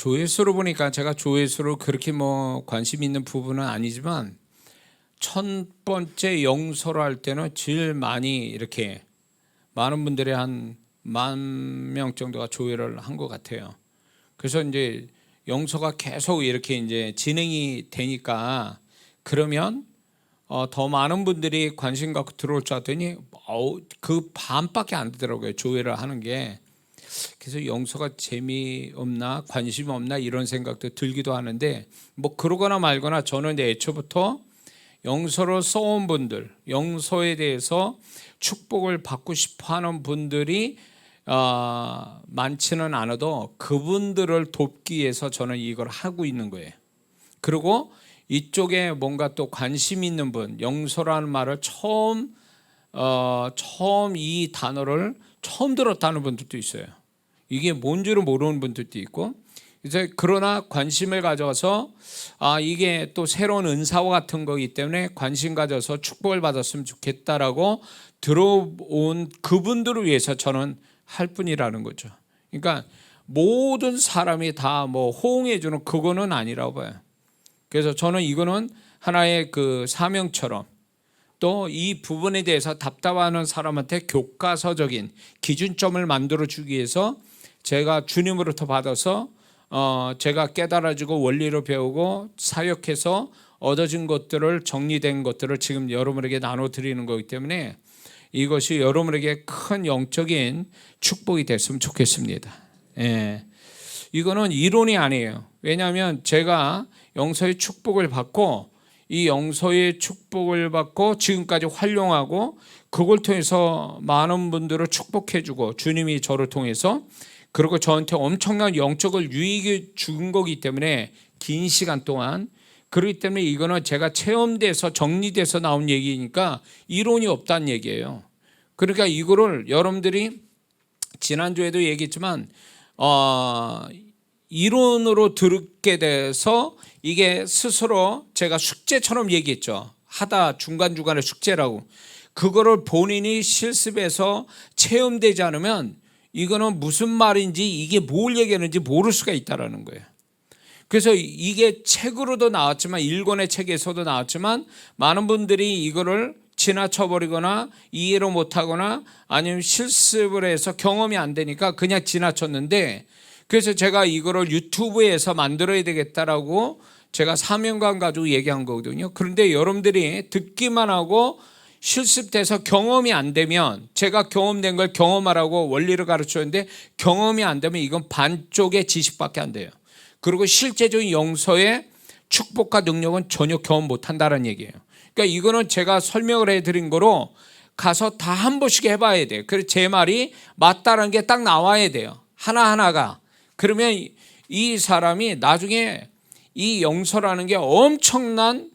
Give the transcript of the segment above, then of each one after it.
조회수로 보니까 제가 조회수로 그렇게 관심 있는 부분은 아니지만 첫 번째 영서로 할 때는 제일 많이 이렇게 많은 분들이 한 10,000명 정도가 조회를 한 것 같아요. 그래서 이제 영서가 계속 이렇게 이제 진행이 되니까 그러면 더 많은 분들이 관심 갖고 들어올 줄 알았더니 그 반밖에 안 되더라고요, 조회를 하는 게. 그래서 영서가 재미없나 관심이 없나 이런 생각도 들기도 하는데 그러거나 말거나 저는 애초부터 영서를 써온 분들, 영서에 대해서 축복을 받고 싶어하는 분들이 많지는 않아도 그분들을 돕기 위해서 저는 이걸 하고 있는 거예요. 그리고 이쪽에 뭔가 또 관심 있는 분, 영서라는 말을 처음 이 단어를 처음 들었다는 분들도 있어요. 이게 뭔지를 모르는 분들도 있고, 이제 그러나 관심을 가져서 이게 또 새로운 은사와 같은 거기 때문에 관심 가져서 축복을 받았으면 좋겠다라고 들어온 그분들을 위해서 저는 할 뿐이라는 거죠. 그러니까 모든 사람이 다 호응해 주는 그거는 아니라고 봐요. 그래서 저는 이거는 하나의 그 사명처럼 또 이 부분에 대해서 답답하는 사람한테 교과서적인 기준점을 만들어 주기 위해서 제가 주님으로부터 받아서 제가 깨달아지고 원리로 배우고 사역해서 얻어진 것들을 정리된 것들을 지금 여러분에게 나눠드리는 거기 때문에 이것이 여러분에게 큰 영적인 축복이 됐으면 좋겠습니다. 예. 이거는 이론이 아니에요. 왜냐하면 제가 영서의 축복을 받고 이 영서의 축복을 받고 지금까지 활용하고 그걸 통해서 많은 분들을 축복해주고 주님이 저를 통해서 그리고 저한테 엄청난 영적을 유익을 준 거기 때문에 긴 시간 동안 그렇기 때문에 이거는 제가 체험돼서 정리돼서 나온 얘기니까 이론이 없다는 얘기예요. 그러니까 이거를 여러분들이 지난주에도 얘기했지만 이론으로 듣게 돼서 이게 스스로 제가 숙제처럼 얘기했죠. 하다 중간중간에 숙제라고. 그거를 본인이 실습해서 체험되지 않으면 이거는 무슨 말인지 이게 뭘 얘기하는지 모를 수가 있다는 거예요. 그래서 이게 책으로도 나왔지만 일권의 책에서도 나왔지만 많은 분들이 이거를 지나쳐버리거나 이해를 못하거나 아니면 실습을 해서 경험이 안 되니까 그냥 지나쳤는데 그래서 제가 이거를 유튜브에서 만들어야 되겠다라고 제가 사명감 가지고 얘기한 거거든요. 그런데 여러분들이 듣기만 하고 실습돼서 경험이 안 되면 제가 경험된 걸 경험하라고 원리를 가르쳤는데 경험이 안 되면 이건 반쪽의 지식밖에 안 돼요. 그리고 실제적인 영서의 축복과 능력은 전혀 경험 못한다는 얘기예요. 그러니까 이거는 제가 설명을 해드린 거로 가서 다 한 번씩 해봐야 돼요. 그래서 제 말이 맞다는 게 딱 나와야 돼요. 하나하나가. 그러면 이 사람이 나중에 이 영서라는 게 엄청난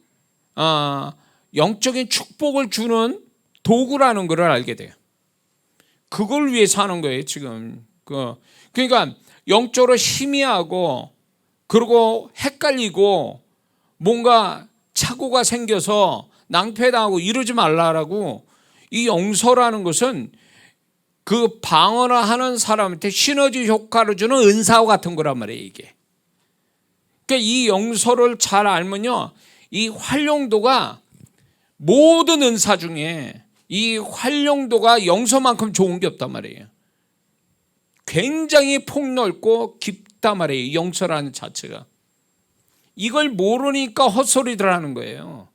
영적인 축복을 주는 도구라는 걸 알게 돼요. 그걸 위해서 하는 거예요 지금. 그러니까 영적으로 희미하고 그리고 헷갈리고 뭔가 착오가 생겨서 낭패당하고 이러지 말라라고. 이 영서라는 것은 그 방언을 하는 사람한테 시너지 효과를 주는 은사와 같은 거란 말이에요 이게. 그러니까 이 영서를 잘 알면요 이 활용도가 모든 은사 중에 이 활용도가 영서만큼 좋은 게 없단 말이에요. 굉장히 폭넓고 깊단 말이에요 영서라는 자체가. 이걸 모르니까 헛소리들 하는 거예요.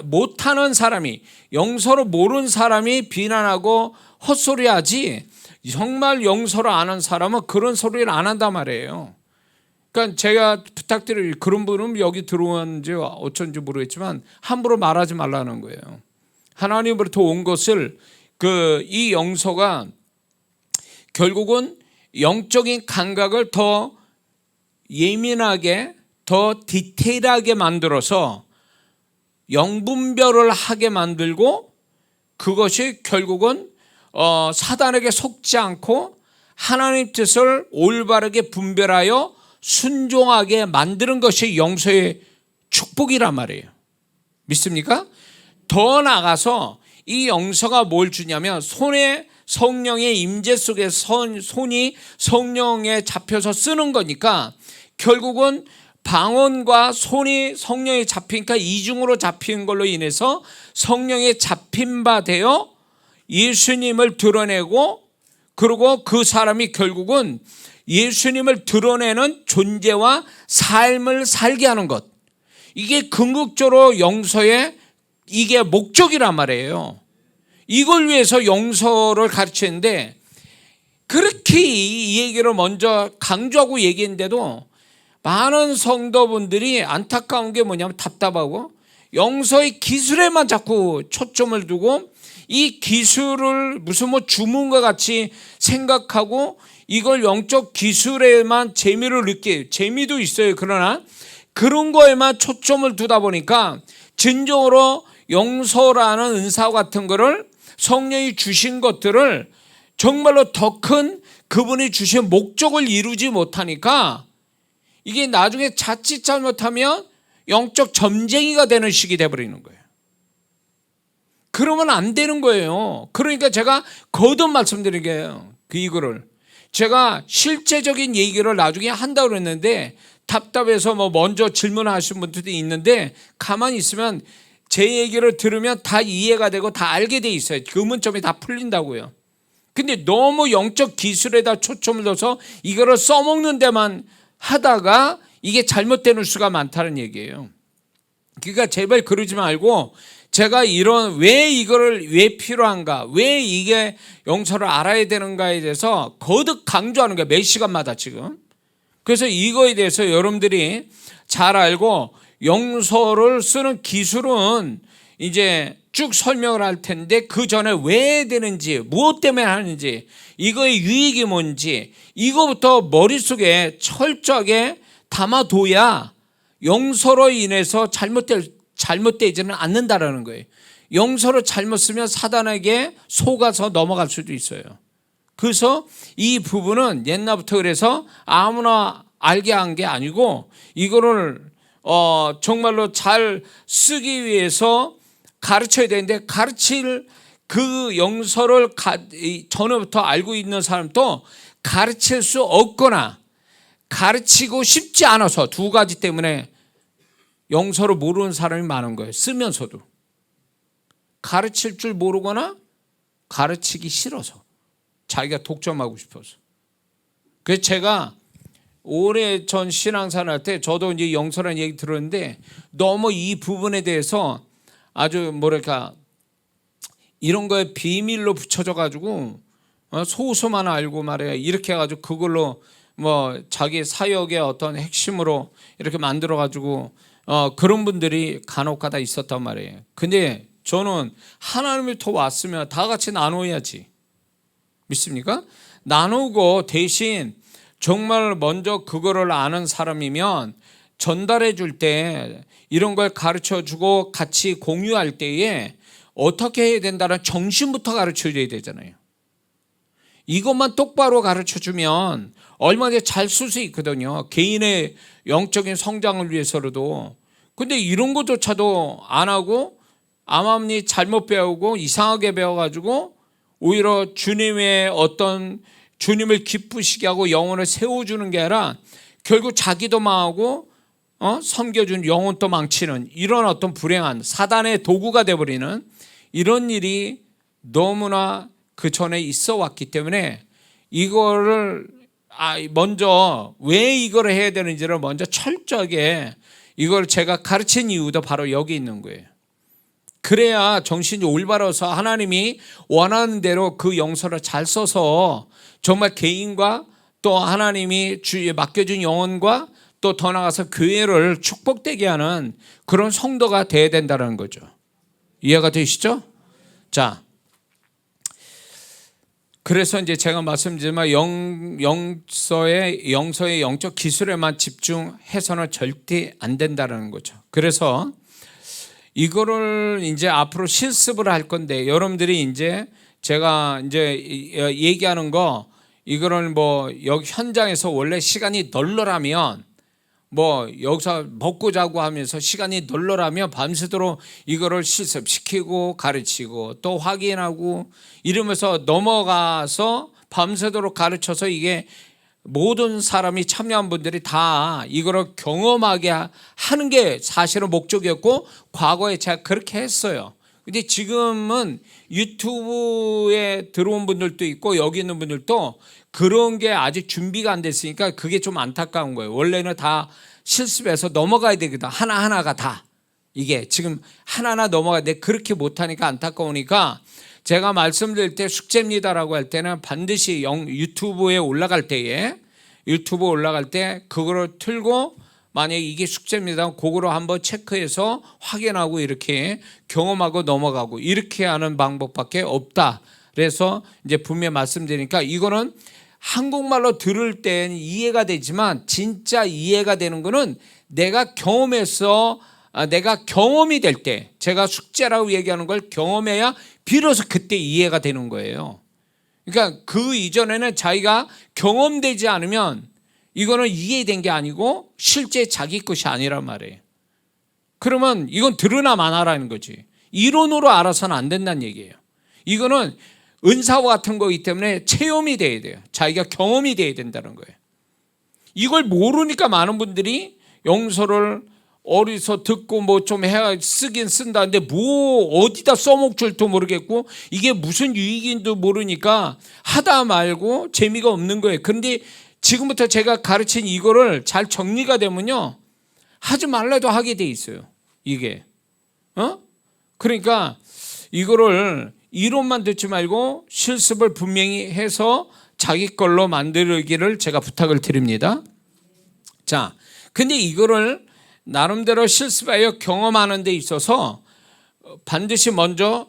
못하는 사람이 영서를 모르는 사람이 비난하고 헛소리하지 정말 영서를 아는 사람은 그런 소리를 안 한단 말이에요. 그러니까 제가 부탁드릴 그런 분은 여기 들어온지 어쩐지 모르겠지만 함부로 말하지 말라는 거예요. 하나님으로부터 온 것을 이 영서가 결국은 영적인 감각을 더 예민하게 더 디테일하게 만들어서 영분별을 하게 만들고 그것이 결국은 사단에게 속지 않고 하나님 뜻을 올바르게 분별하여 순종하게 만드는 것이 영서의 축복이란 말이에요. 믿습니까? 더 나아가서 이 영서가 뭘 주냐면 손에 성령의 임재 속에 손이 성령에 잡혀서 쓰는 거니까 결국은 방언과 손이 성령에 잡히니까 이중으로 잡힌 걸로 인해서 성령에 잡힌 바 되어 예수님을 드러내고, 그리고 그 사람이 결국은 예수님을 드러내는 존재와 삶을 살게 하는 것, 이게 궁극적으로 영서의 이게 목적이란 말이에요. 이걸 위해서 영서를 가르치는데, 그렇게 이 얘기를 먼저 강조하고 얘기했는데도 많은 성도분들이 안타까운 게 뭐냐면 답답하고 영서의 기술에만 자꾸 초점을 두고 이 기술을 무슨 뭐 주문과 같이 생각하고 이걸 영적 기술에만 재미를 느끼, 재미도 있어요. 그러나 그런 거에만 초점을 두다 보니까 진정으로 영서라는 은사 같은 거를, 성령이 주신 것들을 정말로 더 큰 그분이 주신 목적을 이루지 못하니까 이게 나중에 자칫 잘못하면 영적 점쟁이가 되는 식이 돼버리는 거예요. 그러면 안 되는 거예요. 그러니까 제가 거듭 말씀드리게요. 이거를 제가 실제적인 얘기를 나중에 한다고 그랬는데 답답해서 뭐 먼저 질문하신 분들도 있는데 가만히 있으면 제 얘기를 들으면 다 이해가 되고 다 알게 돼 있어요. 그 문점이 다 풀린다고요. 근데 너무 영적 기술에다 초점을 둬서 이거를 써먹는 데만 하다가 이게 잘못되는 수가 많다는 얘기예요. 그러니까 제발 그러지 말고 제가 이런 왜 이거를 왜 필요한가, 왜 이게 영서를 알아야 되는가에 대해서 거듭 강조하는 거예요. 몇 시간마다 지금. 그래서 이거에 대해서 여러분들이 잘 알고 영서를 쓰는 기술은 이제 쭉 설명을 할 텐데 그 전에 왜 되는지, 무엇 때문에 하는지, 이거의 유익이 뭔지 이거부터 머릿속에 철저하게 담아둬야 영서로 인해서 잘못되지는 않는다라는 거예요. 영서를 잘못 쓰면 사단에게 속아서 넘어갈 수도 있어요. 그래서 이 부분은 옛날부터 그래서 아무나 알게 한 게 아니고 이거를 정말로 잘 쓰기 위해서 가르쳐야 되는데, 가르칠 그 영서를 전에부터 알고 있는 사람도 가르칠 수 없거나 가르치고 싶지 않아서, 두 가지 때문에 영서를 모르는 사람이 많은 거예요. 쓰면서도 가르칠 줄 모르거나 가르치기 싫어서, 자기가 독점하고 싶어서. 그래서 제가 오래전 신앙생활 할 때 저도 이제 영서라는 얘기 들었는데 너무 이 부분에 대해서 아주 뭐랄까 이런 거에 비밀로 붙여져 가지고 소수만 알고 말이야 이렇게 해가지고 그걸로 뭐 자기 사역의 어떤 핵심으로 이렇게 만들어 가지고 그런 분들이 간혹가다 있었단 말이에요. 근데 저는 하나님이 더 왔으면 다 같이 나눠야지. 믿습니까? 나누고 대신 정말 먼저 그거를 아는 사람이면 전달해 줄 때 이런 걸 가르쳐 주고 같이 공유할 때에 어떻게 해야 된다는 정신부터 가르쳐 줘야 되잖아요. 이것만 똑바로 가르쳐 주면 얼마나 잘 쓸 수 있거든요. 개인의 영적인 성장을 위해서라도. 근데 이런 것조차도 안 하고 암암리 잘못 배우고 이상하게 배워가지고 오히려 주님의 어떤 주님을 기쁘시게 하고 영혼을 세워주는 게 아니라 결국 자기도 망하고 섬겨준 영혼도 망치는 이런 어떤 불행한 사단의 도구가 되어버리는 이런 일이 너무나 그 전에 있어 왔기 때문에 이거를 먼저 왜 이걸 해야 되는지를 먼저 철저하게 이걸 제가 가르친 이유도 바로 여기 있는 거예요. 그래야 정신이 올바라서 하나님이 원하는 대로 그 영서를 잘 써서 정말 개인과 또 하나님이 주위에 맡겨준 영혼과 또 더 나아가서 교회를 축복되게 하는 그런 성도가 돼야 된다는 거죠. 이해가 되시죠? 자, 그래서 이제 제가 말씀드리지만 영서의 영적 기술에만 집중해서는 절대 안 된다는 거죠. 그래서 이거를 이제 앞으로 실습을 할 건데 여러분들이 이제 제가 이제 얘기하는 거 이거를 뭐 여기 현장에서 원래 시간이 널널하면 뭐 여기서 먹고 자고 하면서 시간이 널널하면 밤새도록 이거를 실습시키고 가르치고 또 확인하고 이러면서 넘어가서 밤새도록 가르쳐서 이게 모든 사람이 참여한 분들이 다 이거를 경험하게 하는 게 사실은 목적이었고 과거에 제가 그렇게 했어요. 근데 지금은 유튜브에 들어온 분들도 있고 여기 있는 분들도 그런 게 아직 준비가 안 됐으니까 그게 좀 안타까운 거예요. 원래는 다 실습해서 넘어가야 되거든. 하나하나가 다. 이게 지금 하나하나 넘어가야 돼. 그렇게 못하니까 안타까우니까 제가 말씀드릴 때 숙제입니다라고 할 때는 반드시 유튜브에 올라갈 때에 그거를 틀고 만약에 이게 숙제입니다. 그거로 한번 체크해서 확인하고 이렇게 경험하고 넘어가고 이렇게 하는 방법밖에 없다. 그래서 이제 분명히 말씀드리니까 이거는 한국말로 들을 땐 이해가 되지만 진짜 이해가 되는 거는 내가 경험해서 내가 경험이 될 때 제가 숙제라고 얘기하는 걸 경험해야 비로소 그때 이해가 되는 거예요. 그러니까 그 이전에는 자기가 경험되지 않으면 이거는 이해된 게 아니고 실제 자기 것이 아니란 말이에요. 그러면 이건 들으나 마나라는 거지. 이론으로 알아서는 안 된다는 얘기예요. 이거는 은사와 같은 거기 때문에 체험이 돼야 돼요. 자기가 경험이 돼야 된다는 거예요. 이걸 모르니까 많은 분들이 영서를 어디서 듣고 뭐 좀 해야 쓰긴 쓴다는데 뭐 어디다 써먹을 줄도 모르겠고 이게 무슨 유익인도 모르니까 하다 말고 재미가 없는 거예요. 그런데 지금부터 제가 가르친 이거를 잘 정리가 되면요 하지 말라도 하게 돼 있어요. 이게 그러니까 이거를 이론만 듣지 말고 실습을 분명히 해서 자기 걸로 만들기를 제가 부탁을 드립니다. 자, 근데 이거를 나름대로 실습하여 경험하는 데 있어서 반드시 먼저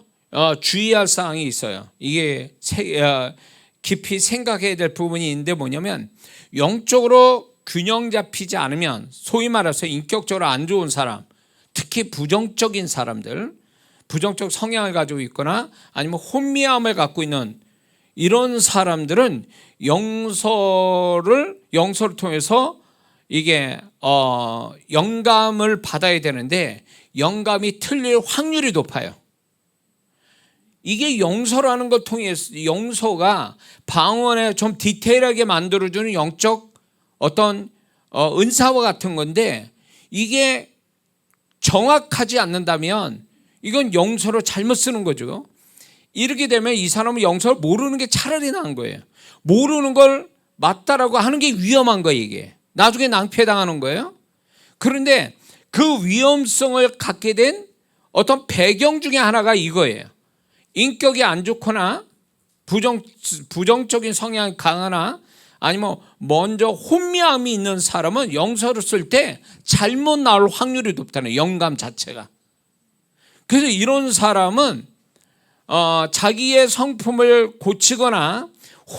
주의할 사항이 있어요. 이게 깊이 생각해야 될 부분이 있는데 뭐냐면 영적으로 균형 잡히지 않으면 소위 말해서 인격적으로 안 좋은 사람, 특히 부정적인 사람들, 부정적 성향을 가지고 있거나 아니면 혼미함을 갖고 있는 이런 사람들은 영서를 통해서 이게 영감을 받아야 되는데 영감이 틀릴 확률이 높아요. 이게 영서라는 걸 통해서 영서가 방언에 좀 디테일하게 만들어주는 영적 어떤 은사와 같은 건데 이게 정확하지 않는다면 이건 영서로 잘못 쓰는 거죠. 이렇게 되면 이 사람은 영서를 모르는 게 차라리 나은 거예요. 모르는 걸 맞다라고 하는 게 위험한 거예요. 이게 나중에 낭패당하는 거예요. 그런데 그 위험성을 갖게 된 어떤 배경 중에 하나가 이거예요. 인격이 안 좋거나 부정적인 성향이 강하나 아니면 먼저 혼미함이 있는 사람은 영서를 쓸 때 잘못 나올 확률이 높다는 영감 자체가. 그래서 이런 사람은 자기의 성품을 고치거나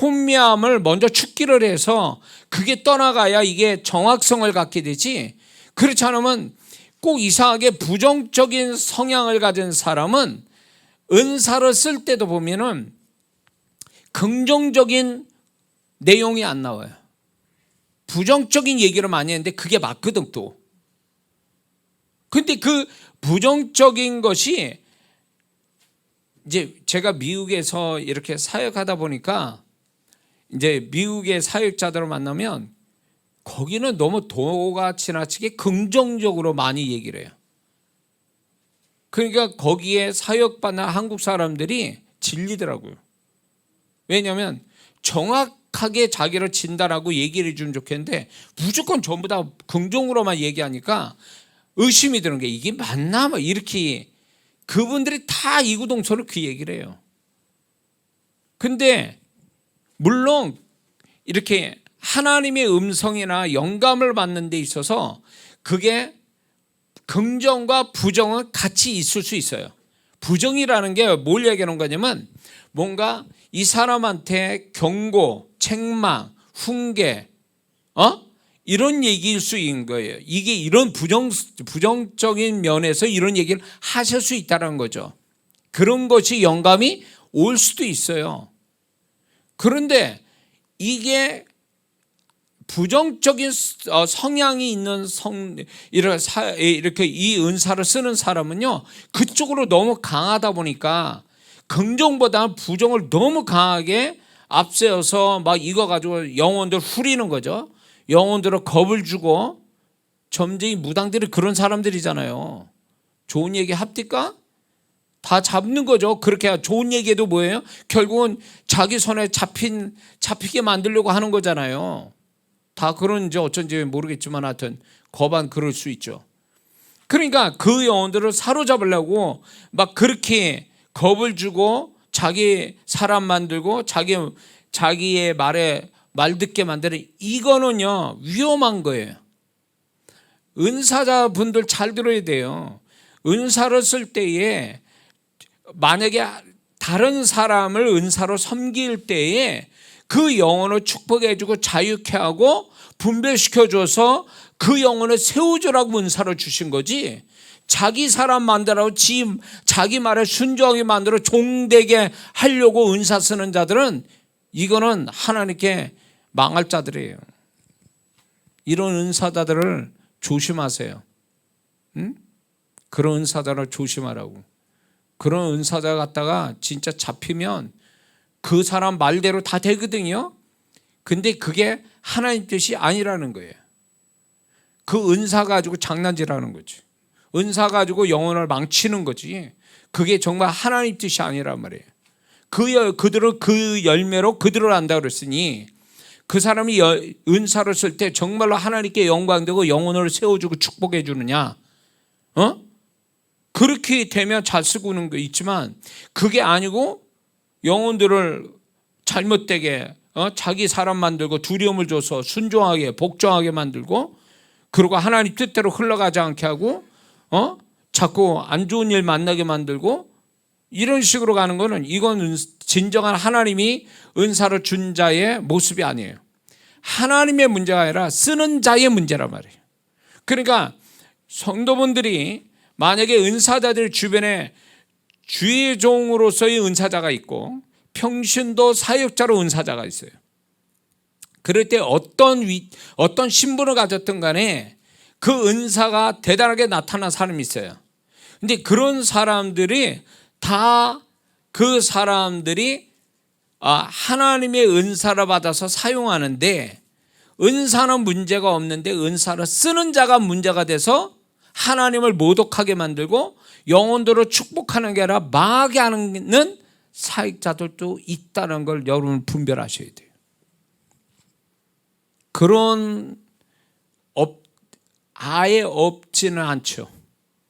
혼미함을 먼저 축기를 해서 그게 떠나가야 이게 정확성을 갖게 되지. 그렇지 않으면 꼭 이상하게 부정적인 성향을 가진 사람은 은사를 쓸 때도 보면은 긍정적인 내용이 안 나와요. 부정적인 얘기를 많이 했는데 그게 맞거든 또. 근데 그 부정적인 것이 이제 제가 미국에서 이렇게 사역하다 보니까 이제 미국의 사역자들을 만나면 거기는 너무 도가 지나치게 긍정적으로 많이 얘기를 해요. 그러니까 거기에 사역받는 한국 사람들이 질리더라고요. 왜냐하면 정확하게 자기를 진단하고 얘기를 해주면 좋겠는데 무조건 전부 다 긍정으로만 얘기하니까 의심이 드는 게 이게 맞나? 뭐 이렇게 그분들이 다 이구동성으로 그 얘기를 해요. 근데 물론 이렇게 하나님의 음성이나 영감을 받는 데 있어서 그게 긍정과 부정은 같이 있을 수 있어요. 부정이라는 게 뭘 얘기하는 거냐면 뭔가 이 사람한테 경고, 책망, 훈계, 이런 얘기일 수 있는 거예요. 이게 이런 부정적인 면에서 이런 얘기를 하실 수 있다는 거죠. 그런 것이 영감이 올 수도 있어요. 그런데 이게 부정적인 성향이 있는 이렇게 이 은사를 쓰는 사람은요, 그쪽으로 너무 강하다 보니까 긍정보다 부정을 너무 강하게 앞세워서 막 이거 가지고 영혼들 후리는 거죠. 영혼들을 겁을 주고, 점쟁이 무당들이 그런 사람들이잖아요. 좋은 얘기 합니까? 다 잡는 거죠. 그렇게 좋은 얘기해도 뭐예요? 결국은 자기 손에 잡히게 만들려고 하는 거잖아요. 다 그런지 어쩐지 모르겠지만 하여튼 거반 그럴 수 있죠. 그러니까 그 영혼들을 사로잡으려고 막 그렇게 겁을 주고 자기 사람 만들고 자기의 말에 말 듣게 만드는, 이거는요 위험한 거예요. 은사자분들 잘 들어야 돼요. 은사를 쓸 때에 만약에 다른 사람을 은사로 섬길 때에 그 영혼을 축복해주고 자유케 하고 분별시켜줘서 그 영혼을 세워주라고 은사를 주신 거지, 자기 사람 만들라고 자기 말에 순종하게 만들어 종되게 하려고 은사 쓰는 자들은 이거는 하나님께 망할 자들이에요. 이런 은사자들을 조심하세요. 응? 그런 은사자를 조심하라고. 그런 은사자 갖다가 진짜 잡히면 그 사람 말대로 다 되거든요. 근데 그게 하나님 뜻이 아니라는 거예요. 그 은사 가지고 장난질하는 거지. 은사 가지고 영혼을 망치는 거지. 그게 정말 하나님 뜻이 아니란 말이에요. 그들은 그 열매로 그들을 안다 그랬으니, 그 사람이 은사를 쓸 때 정말로 하나님께 영광되고 영혼을 세워주고 축복해 주느냐, 그렇게 되면 잘 쓰고는 거 있지만, 그게 아니고 영혼들을 잘못되게 자기 사람 만들고 두려움을 줘서 순종하게 복종하게 만들고, 그리고 하나님 뜻대로 흘러가지 않게 하고 자꾸 안 좋은 일 만나게 만들고, 이런 식으로 가는 거는 이건 진정한 하나님이 은사를 준 자의 모습이 아니에요. 하나님의 문제가 아니라 쓰는 자의 문제란 말이에요. 그러니까 성도분들이 만약에 은사자들 주변에 주의 종으로서의 은사자가 있고 평신도 사역자로 은사자가 있어요. 그럴 때 어떤 신분을 가졌든 간에 그 은사가 대단하게 나타난 사람이 있어요. 근데 그런 사람들이 다 그 사람들이 하나님의 은사를 받아서 사용하는데, 은사는 문제가 없는데 은사를 쓰는 자가 문제가 돼서 하나님을 모독하게 만들고 영혼들을 축복하는 게 아니라 망하게 하는 사역자들도 있다는 걸 여러분 분별하셔야 돼요. 그런 아예 없지는 않죠.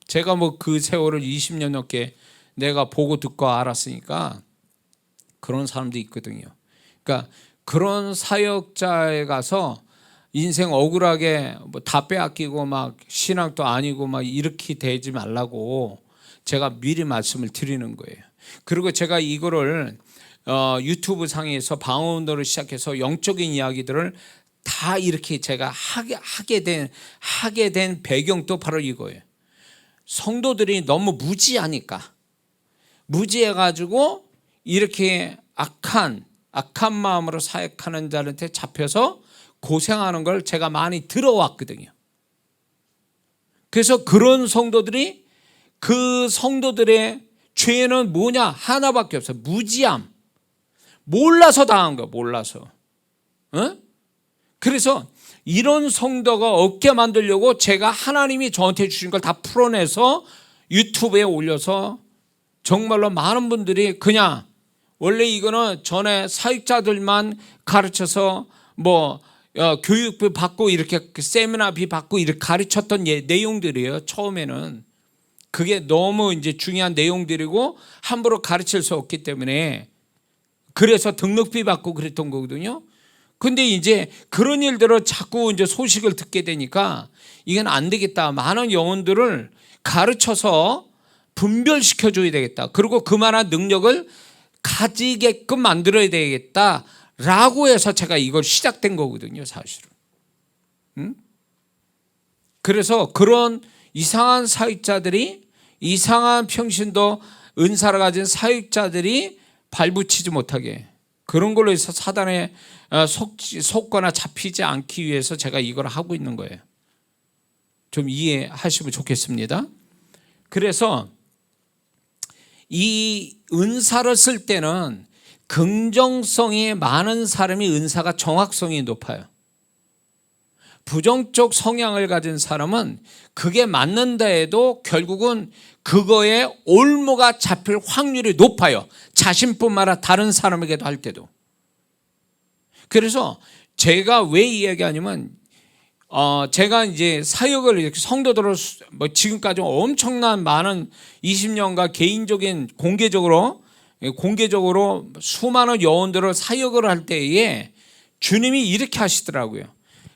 제가 뭐 그 세월을 20년 넘게 내가 보고 듣고 알았으니까 그런 사람도 있거든요. 그러니까 그런 사역자에 가서 인생 억울하게 뭐 다 빼앗기고 막 신앙도 아니고 막 이렇게 되지 말라고 제가 미리 말씀을 드리는 거예요. 그리고 제가 이거를 유튜브 상에서 방언으로 시작해서 영적인 이야기들을 다 이렇게 제가 하게 된 배경도 바로 이거예요. 성도들이 너무 무지해가지고 이렇게 악한 마음으로 사역하는 자한테 잡혀서 고생하는 걸 제가 많이 들어왔거든요. 그래서 그런 성도들이, 그 성도들의 죄는 뭐냐? 하나밖에 없어요. 무지함. 몰라서 당한 거예요. 몰라서. 그래서 이런 성도가 없게 만들려고 제가 하나님이 저한테 주신 걸 다 풀어내서 유튜브에 올려서 정말로 많은 분들이 그냥, 원래 이거는 전에 사역자들만 가르쳐서 뭐 교육비 받고 이렇게 세미나비 받고 이렇게 가르쳤던 내용들이에요. 처음에는 그게 너무 이제 중요한 내용들이고 함부로 가르칠 수 없기 때문에 그래서 등록비 받고 그랬던 거거든요. 근데 이제 그런 일들을 자꾸 이제 소식을 듣게 되니까 이건 안 되겠다. 많은 영혼들을 가르쳐서 분별시켜줘야 되겠다. 그리고 그만한 능력을 가지게끔 만들어야 되겠다라고 해서 제가 이걸 시작된 거거든요, 사실은. 그래서 그런 이상한 사역자들이, 이상한 평신도 은사를 가진 사역자들이 발붙이지 못하게, 그런 걸로 해서 사단에 속거나 잡히지 않기 위해서 제가 이걸 하고 있는 거예요. 좀 이해하시면 좋겠습니다. 그래서 이 은사를 쓸 때는 긍정성이 많은 사람이 은사가 정확성이 높아요. 부정적 성향을 가진 사람은 그게 맞는다 해도 결국은 그거에 올무가 잡힐 확률이 높아요. 자신뿐만 아니라 다른 사람에게도 할 때도. 그래서 제가 왜 이야기하냐면 제가 이제 사역을 이렇게 성도들을 뭐 지금까지 엄청난 많은 20년간 개인적인 공개적으로 수많은 영혼들을 사역을 할 때에 주님이 이렇게 하시더라고요.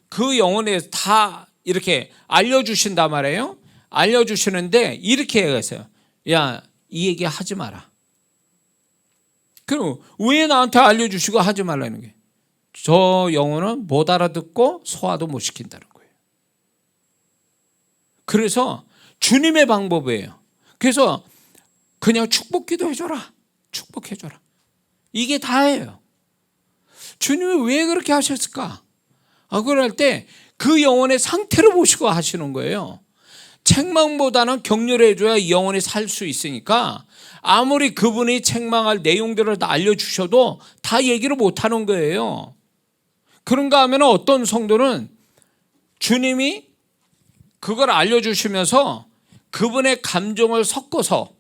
그 영혼에 다 이렇게 알려주신단 말이에요. 알려주시는데 이렇게 얘기했어요. 야, 이 얘기 하지 마라. 그럼 왜 나한테 알려주시고 하지 말라는 게? 저 영혼은 못 알아듣고 소화도 못 시킨다는 거예요. 그래서 주님의 방법이에요. 그래서 그냥 축복기도 해줘라. 축복해줘라. 이게 다예요. 주님이 왜 그렇게 하셨을까? 그럴 때 그 영혼의 상태를 보시고 하시는 거예요. 책망보다는 격려를 해줘야 이 영혼이 살 수 있으니까 아무리 그분이 책망할 내용들을 다 알려주셔도 다 얘기를 못하는 거예요. 그런가 하면 어떤 성도는 주님이 그걸 알려주시면서 그분의 감정을 섞어서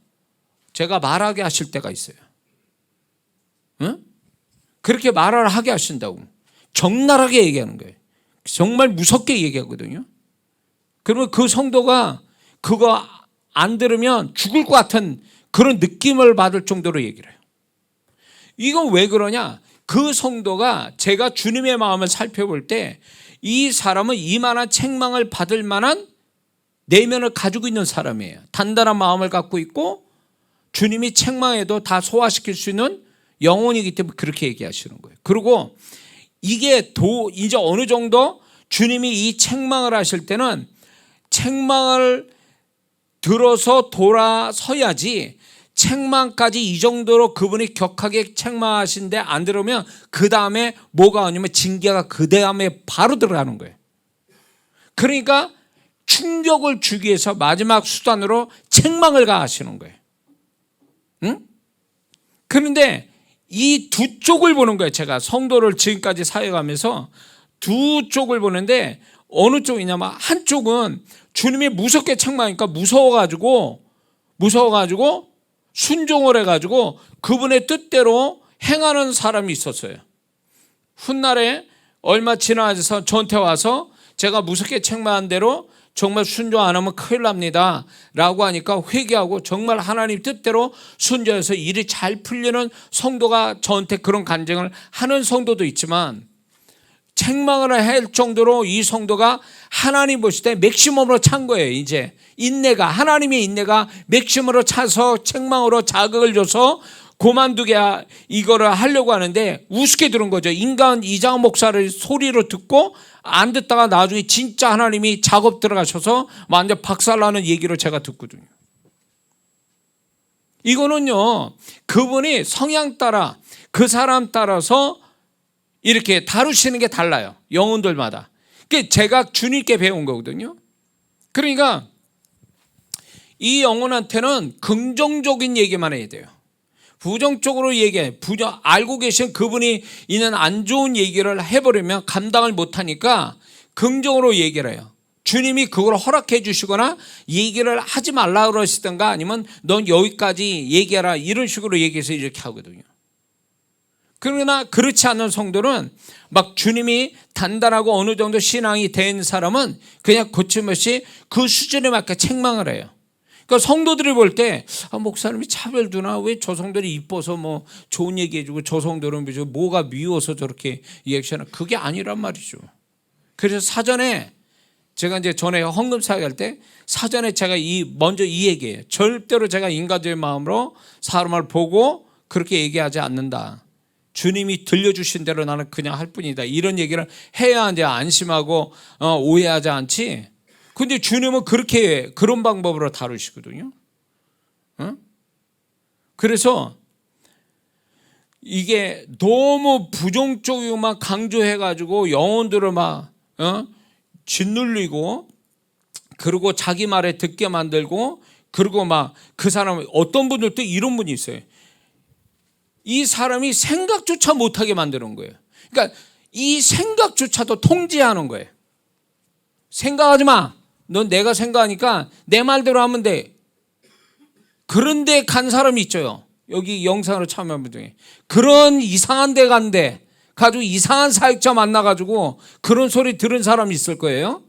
제가 말하게 하실 때가 있어요. 응? 그렇게 말을 하게 하신다고. 적나라하게 얘기하는 거예요. 정말 무섭게 얘기하거든요. 그러면 그 성도가 그거 안 들으면 죽을 것 같은 그런 느낌을 받을 정도로 얘기를 해요. 이건 왜 그러냐? 그 성도가 제가 주님의 마음을 살펴볼 때 이 사람은 이만한 책망을 받을 만한 내면을 가지고 있는 사람이에요. 단단한 마음을 갖고 있고 주님이 책망해도 다 소화시킬 수 있는 영혼이기 때문에 그렇게 얘기하시는 거예요. 그리고 이게 이제 어느 정도 주님이 이 책망을 하실 때는 책망을 들어서 돌아서야지, 책망까지 이 정도로 그분이 격하게 책망하신데 안 들으면 그 다음에 뭐가 오냐면 징계가 그 다음에 바로 들어가는 거예요. 그러니까 충격을 주기 위해서 마지막 수단으로 책망을 가하시는 거예요. 응? 그런데 이 두 쪽을 보는 거예요. 제가 성도를 지금까지 사역하면서 두 쪽을 보는데 어느 쪽이냐면 한쪽은 주님이 무섭게 책망하니까 무서워가지고 순종을 해가지고 그분의 뜻대로 행하는 사람이 있었어요. 훗날에 얼마 지나서 저한테 와서 제가 무섭게 책망한 대로 정말 순종 안 하면 큰일 납니다 라고 하니까 회개하고 정말 하나님 뜻대로 순종해서 일이 잘 풀리는 성도가 저한테 그런 간증을 하는 성도도 있지만, 책망을 할 정도로 이 성도가 하나님 보실 때 맥시멈으로 찬 거예요. 이제 하나님의 인내가 맥시멈으로 차서 책망으로 자극을 줘서 그만두게 이거를 하려고 하는데 우습게 들은 거죠. 인간 이장 목사를 소리로 듣고 안 듣다가 나중에 진짜 하나님이 작업 들어가셔서 완전 박살나는 얘기를 제가 듣거든요. 이거는요, 그분이 성향 따라 그 사람 따라서 이렇게 다루시는 게 달라요. 영혼들마다. 그게 제가 주님께 배운 거거든요. 그러니까 이 영혼한테는 긍정적인 얘기만 해야 돼요. 부정적으로 알고 계신 그분이 있는 안 좋은 얘기를 해버리면 감당을 못하니까 긍정으로 얘기를 해요. 주님이 그걸 허락해 주시거나 얘기를 하지 말라 그러시던가 아니면 넌 여기까지 얘기하라 이런 식으로 얘기해서 이렇게 하거든요. 그러나 그렇지 않은 성도는 막 주님이 단단하고 어느 정도 신앙이 된 사람은 그냥 거침없이 그 수준에 맞게 책망을 해요. 그러니까 성도들이 볼 때 목사님이 차별두나, 왜 저 성도들이 이뻐서 뭐 좋은 얘기해주고 저 성도는 뭐가 미워서 저렇게 얘기하나, 그게 아니란 말이죠. 그래서 사전에 제가 이제 전에 헌금 사역할 때 사전에 제가 먼저 이 얘기해요. 절대로 제가 인간적인 마음으로 사람을 보고 그렇게 얘기하지 않는다. 주님이 들려주신 대로 나는 그냥 할 뿐이다. 이런 얘기를 해야 이제 안심하고 오해하지 않지. 근데 주님은 그런 방법으로 다루시거든요. 그래서 이게 너무 부정적이고 막 강조해가지고 영혼들을 막 짓눌리고, 그리고 자기 말에 듣게 만들고, 그리고 막 그 사람, 어떤 분들도 이런 분이 있어요. 이 사람이 생각조차 못하게 만드는 거예요. 그러니까 이 생각조차도 통제하는 거예요. 생각하지 마. 넌 내가 생각하니까 내 말대로 하면 돼. 그런데 간 사람이 있죠. 여기 영상으로 참여한 분 중에. 그런 이상한 데 간데 가지고 이상한 사역자 만나가지고 그런 소리 들은 사람이 있을 거예요.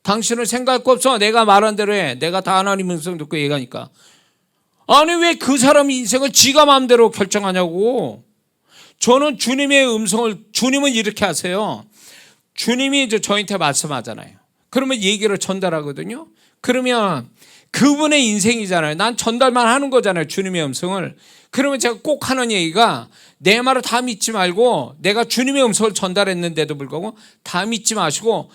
당신은 생각할 거 없어. 내가 말한 대로 해. 내가 다 하나님 음성 듣고 얘기하니까. 아니 왜 그 사람의 인생을 지가 마음대로 결정하냐고. 저는 주님의 음성을, 주님은 이렇게 하세요. 주님이 이제 저한테 말씀하잖아요. 그러면 얘기를 전달하거든요. 그러면 그분의 인생이잖아요. 난 전달만 하는 거잖아요. 주님의 음성을. 그러면 제가 꼭 하는 얘기가, 내 말을 다 믿지 말고, 내가 주님의 음성을 전달했는데도 불구하고 다 믿지 마시고,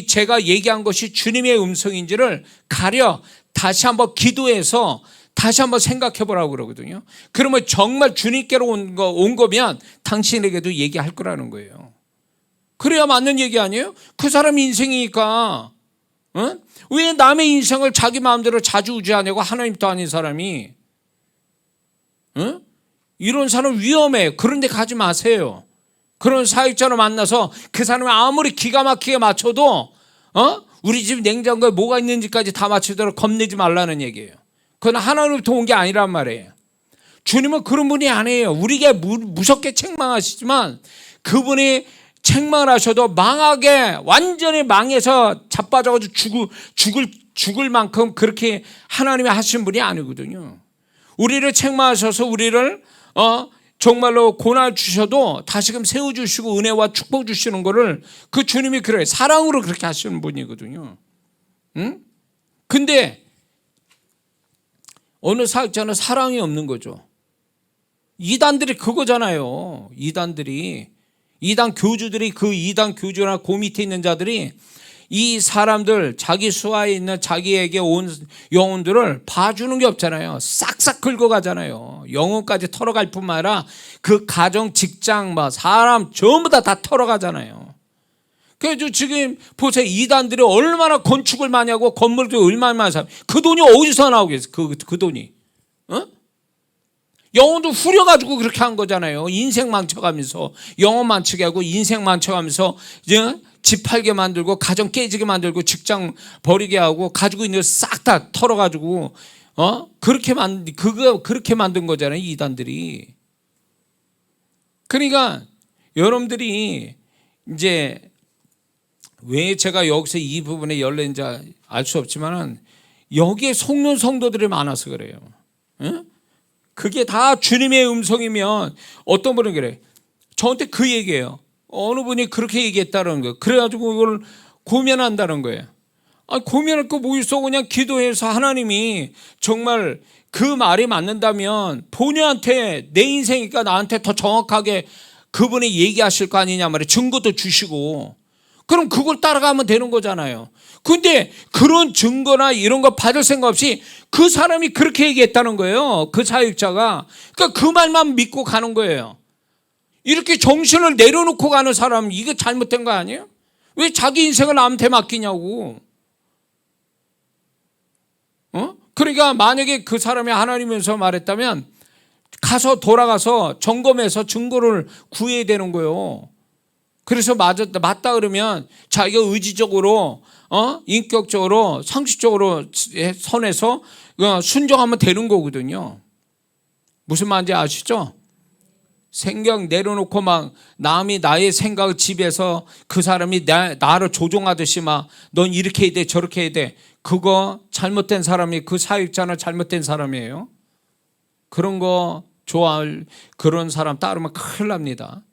제가 얘기한 것이 주님의 음성인지를 가려 다시 한번 기도해서 다시 한번 생각해 보라고 그러거든요. 그러면 정말 주님께로 온 거면 당신에게도 얘기할 거라는 거예요. 그래야 맞는 얘기 아니에요? 그 사람 인생이니까. 왜 남의 인생을 자기 마음대로 좌지우지하냐고, 하나님도 아닌 사람이. 이런 사람 위험해요. 그런 데 가지 마세요. 그런 사역자로 만나서 그 사람이 아무리 기가 막히게 맞춰도 우리 집 냉장고에 뭐가 있는지까지 다 맞추도록 겁내지 말라는 얘기예요. 그건 하나님부터 온 게 아니란 말이에요. 주님은 그런 분이 아니에요. 우리가 무섭게 책망하시지만 그분이 책망을 하셔도 망하게, 완전히 망해서 자빠져가지고 죽을 만큼 그렇게 하나님이 하신 분이 아니거든요. 우리를 책망하셔서 우리를 정말로 고난 주셔도 다시금 세워주시고 은혜와 축복 주시는 거를, 그 주님이 그래요. 사랑으로 그렇게 하시는 분이거든요. 근데 어느 사역자는 사랑이 없는 거죠. 이단들이 그거잖아요. 이단 교주들이, 그 이단 교주나 그 밑에 있는 자들이 이 사람들, 자기 수하에 있는 자기에게 온 영혼들을 봐주는 게 없잖아요. 싹싹 긁어가잖아요. 영혼까지 털어갈 뿐만 아니라 그 가정, 직장, 사람 전부 다 털어가잖아요. 그래서 지금 보세요. 이단들이 얼마나 건축을 많이 하고 건물도 얼마나 많이 사요. 그 돈이 어디서 나오겠어요? 그 돈이. 영혼도 후려가지고 그렇게 한 거잖아요. 인생 망쳐가면서, 영혼 망치게 하고 인생 망쳐가면서 집 팔게 만들고, 가정 깨지게 만들고, 직장 버리게 하고, 가지고 있는 거 싹 다 털어가지고 그렇게 만든 거잖아요. 이단들이. 그러니까 여러분들이 이제 왜 제가 여기서 이 부분에 열린지 알 수 없지만은 여기에 속는 성도들이 많아서 그래요. 그게 다 주님의 음성이면, 어떤 분은 그래. 저한테 그 얘기예요. 어느 분이 그렇게 얘기했다는 거예요. 그래가지고 이걸 고민한다는 거예요. 고민할 거 뭐 있어. 그냥 기도해서 하나님이 정말 그 말이 맞는다면 본인한테, 내 인생이니까 나한테 더 정확하게 그분이 얘기하실 거 아니냐 말이에요. 증거도 주시고. 그럼 그걸 따라가면 되는 거잖아요. 근데 그런 증거나 이런 거 받을 생각 없이 그 사람이 그렇게 얘기했다는 거예요. 그 사역자가. 그러니까 그 말만 믿고 가는 거예요. 이렇게 정신을 내려놓고 가는 사람, 이게 잘못된 거 아니에요? 왜 자기 인생을 남한테 맡기냐고. 그러니까 만약에 그 사람이 하나님에서 말했다면 가서 돌아가서 점검해서 증거를 구해야 되는 거예요. 그래서 맞다 그러면 자기가 의지적으로, 인격적으로, 상식적으로 선에서 순종하면 되는 거거든요. 무슨 말인지 아시죠? 생각 내려놓고 막 남이 나의 생각을 지배해서 그 사람이 나를 조종하듯이 막 넌 이렇게 해야 돼, 저렇게 해야 돼. 그거 잘못된 사람이, 그 사역자는 잘못된 사람이에요. 그런 거 좋아할 그런 사람 따르면 큰일 납니다.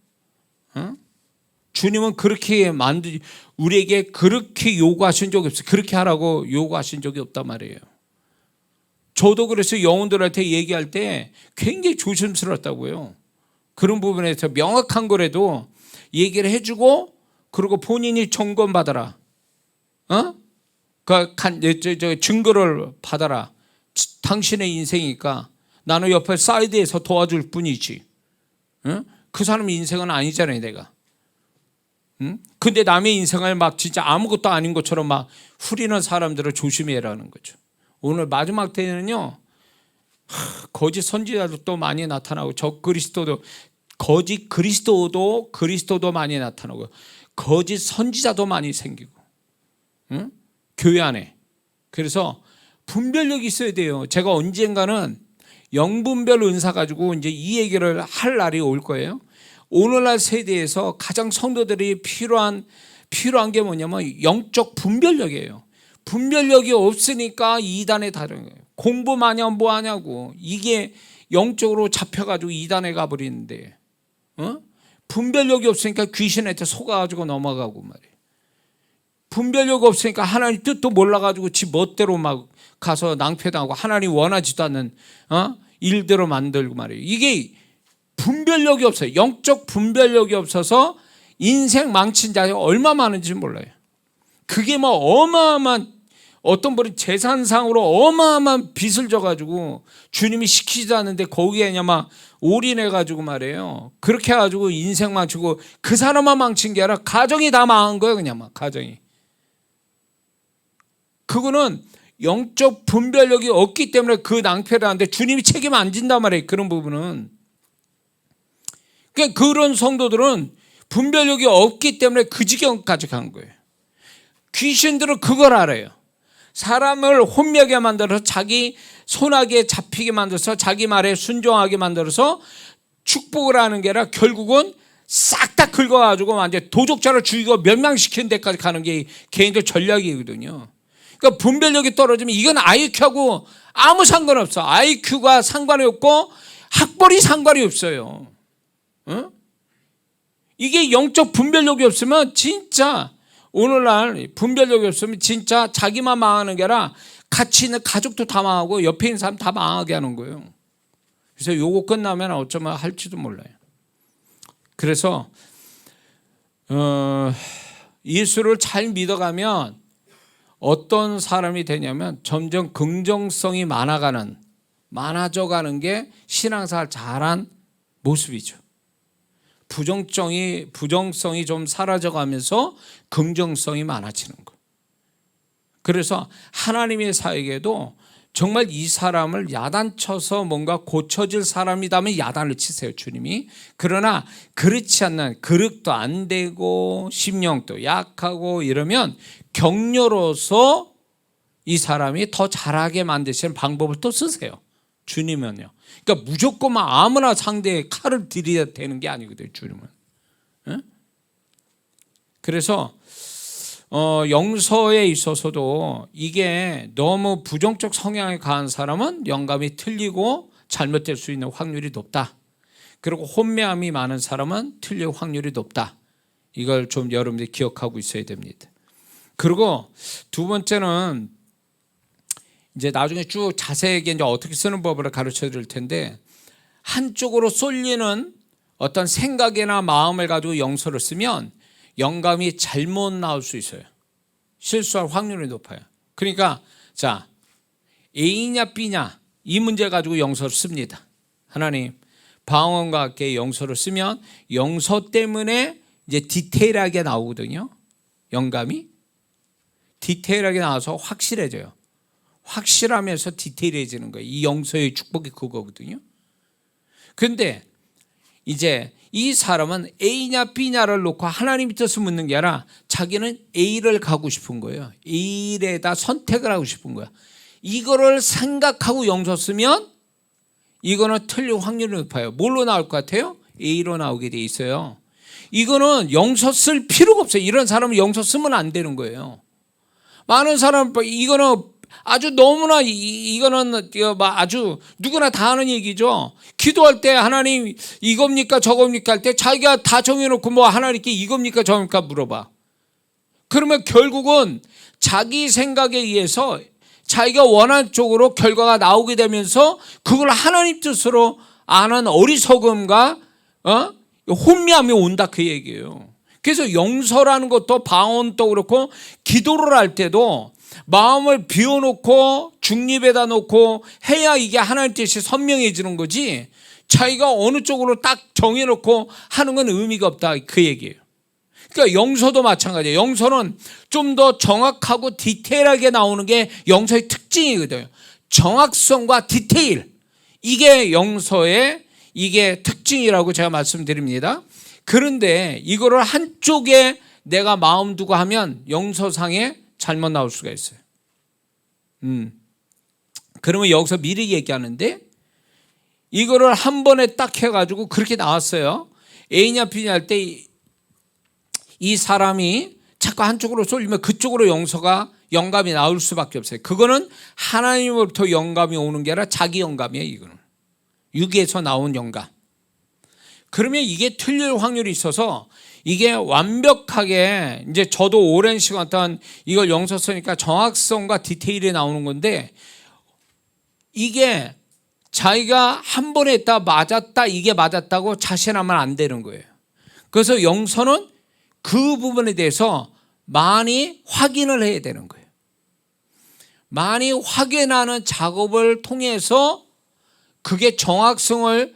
주님은 그렇게 우리에게 그렇게 요구하신 적이 없어요. 그렇게 하라고 요구하신 적이 없단 말이에요. 저도 그래서 영혼들한테 얘기할 때 굉장히 조심스럽다고요. 그런 부분에서 명확한 거라도 얘기를 해주고, 그리고 본인이 점검받아라. 증거를 받아라. 당신의 인생이니까 나는 옆에 사이드에서 도와줄 뿐이지. 응? 그 사람 인생은 아니잖아요, 내가. 응? 근데 남의 인생을 막 진짜 아무것도 아닌 것처럼 막 후리는 사람들을 조심해라는 거죠. 오늘 마지막 때는요, 거짓 선지자도 또 많이 나타나고, 거짓 그리스도도 많이 나타나고, 거짓 선지자도 많이 생기고, 응? 교회 안에. 그래서 분별력이 있어야 돼요. 제가 언젠가는 영분별 은사 가지고 이제 이 얘기를 할 날이 올 거예요. 오늘날 세대에서 가장 성도들이 필요한 게 뭐냐면 영적 분별력이에요. 분별력이 없으니까 이단에 다른 거예요. 공부 많이 하면 뭐 하냐고. 이게 영적으로 잡혀가지고 이단에 가버리는데, 분별력이 없으니까 귀신한테 속아가지고 넘어가고 말이에요. 분별력이 없으니까 하나님 뜻도 몰라가지고 지 멋대로 막 가서 낭패당하고 하나님 원하지도 않는 일대로 만들고 말이에요. 이게 분별력이 없어요. 영적 분별력이 없어서 인생 망친 자가 얼마 많은지 몰라요. 그게 뭐 어마어마한, 어떤 분이 재산상으로 어마어마한 빚을 져가지고 주님이 시키지 않는데 거기에 그냥 막 올인해가지고 말이에요. 그렇게 해가지고 인생 망치고, 그 사람만 망친 게 아니라 가정이 다 망한 거예요. 그냥 막 가정이. 그거는 영적 분별력이 없기 때문에 그 낭패를 하는데 주님이 책임 안 진단 말이에요. 그런 부분은. 그러니까 그런 성도들은 분별력이 없기 때문에 그 지경까지 간 거예요. 귀신들은 그걸 알아요. 사람을 혼미하게 만들어서 자기 손아귀에 잡히게 만들어서 자기 말에 순종하게 만들어서 축복을 하는 게 아니라 결국은 싹 다 긁어가지고 완전 도적자를 죽이고 멸망시키는 데까지 가는 게 개인들 전략이거든요. 그러니까 분별력이 떨어지면 이건 IQ하고 아무 상관없어. IQ가 상관이 없고 학벌이 상관이 없어요. 응? 이게 영적 분별력이 없으면 진짜, 오늘날 분별력이 없으면 진짜 자기만 망하는 게 아니라 같이 있는 가족도 다 망하고 옆에 있는 사람 다 망하게 하는 거예요. 그래서 요거 끝나면 어쩌면 할지도 몰라요. 그래서 예수를 잘 믿어가면 어떤 사람이 되냐면 점점 긍정성이 많아져가는 게 신앙생활 잘한 모습이죠. 부정성이 좀 사라져가면서 긍정성이 많아지는 거. 그래서 하나님의 사역에도 정말 이 사람을 야단쳐서 뭔가 고쳐질 사람이라면 야단을 치세요, 주님이. 그러나 그렇지 않는, 그릇도 안 되고 심령도 약하고 이러면 격려로서 이 사람이 더 잘하게 만드시는 방법을 또 쓰세요, 주님은요. 그러니까 무조건 아무나 상대에 칼을 들여야 되는 게 아니거든요, 주님은. 네? 그래서 영서에 있어서도 이게 너무 부정적 성향이 강한 사람은 영감이 틀리고 잘못될 수 있는 확률이 높다. 그리고 혼매함이 많은 사람은 틀릴 확률이 높다. 이걸 좀 여러분들이 기억하고 있어야 됩니다. 그리고 두 번째는 이제 나중에 쭉 자세하게 이제 어떻게 쓰는 법을 가르쳐 드릴 텐데, 한쪽으로 쏠리는 어떤 생각이나 마음을 가지고 영서를 쓰면 영감이 잘못 나올 수 있어요. 실수할 확률이 높아요. 그러니까 자, A냐 B냐 이 문제 가지고 영서를 씁니다. 하나님, 방언과 함께 영서를 쓰면 영서 때문에 이제 디테일하게 나오거든요. 영감이 디테일하게 나와서 확실해져요. 확실하면서 디테일해지는 거예요. 이 영서의 축복이 그거거든요. 그런데 이제 이 사람은 A냐 B냐를 놓고 하나님의 뜻을 묻는 게 아니라 자기는 A를 가고 싶은 거예요. A에다 선택을 하고 싶은 거야. 이거를 생각하고 영서 쓰면 이거는 틀릴 확률이 높아요. 뭘로 나올 것 같아요? A로 나오게 돼 있어요. 이거는 영서 쓸 필요가 없어요. 이런 사람은 영서 쓰면 안 되는 거예요. 많은 사람, 이거는 아주 너무나, 이거는 아주 누구나 다 하는 얘기죠. 기도할 때 하나님 이겁니까 저겁니까 할 때 자기가 다 정해놓고 뭐 하나님께 이겁니까 저겁니까 물어봐. 그러면 결국은 자기 생각에 의해서 자기가 원하는 쪽으로 결과가 나오게 되면서 그걸 하나님 뜻으로 아는 어리석음과 혼미함이 온다, 그 얘기예요. 그래서 영서라는 것도 방언도 그렇고 기도를 할 때도 마음을 비워놓고 중립에다 놓고 해야 이게 하나님 뜻이 선명해지는 거지, 자기가 어느 쪽으로 딱 정해놓고 하는 건 의미가 없다, 그 얘기예요. 그러니까 영서도 마찬가지예요. 영서는 좀 더 정확하고 디테일하게 나오는 게 영서의 특징이거든요. 정확성과 디테일, 이게 영서의 이게 특징이라고 제가 말씀드립니다. 그런데 이거를 한쪽에 내가 마음 두고 하면 영서상에 잘못 나올 수가 있어요. 그러면 여기서 미리 얘기하는데, 이거를 한 번에 딱 해가지고 그렇게 나왔어요. A냐 B냐 할 때 이 사람이 자꾸 한쪽으로 쏠리면 그쪽으로 영감이 나올 수밖에 없어요. 그거는 하나님으로부터 영감이 오는 게 아니라 자기 영감이에요. 이거는 육에서 나온 영감. 그러면 이게 틀릴 확률이 있어서, 이게 완벽하게, 이제 저도 오랜 시간 동안 이걸 영서 쓰니까 정확성과 디테일이 나오는 건데, 이게 자기가 한 번에 했다 맞았다, 이게 맞았다고 자신하면 안 되는 거예요. 그래서 영서는 그 부분에 대해서 많이 확인을 해야 되는 거예요. 많이 확인하는 작업을 통해서 그게 정확성을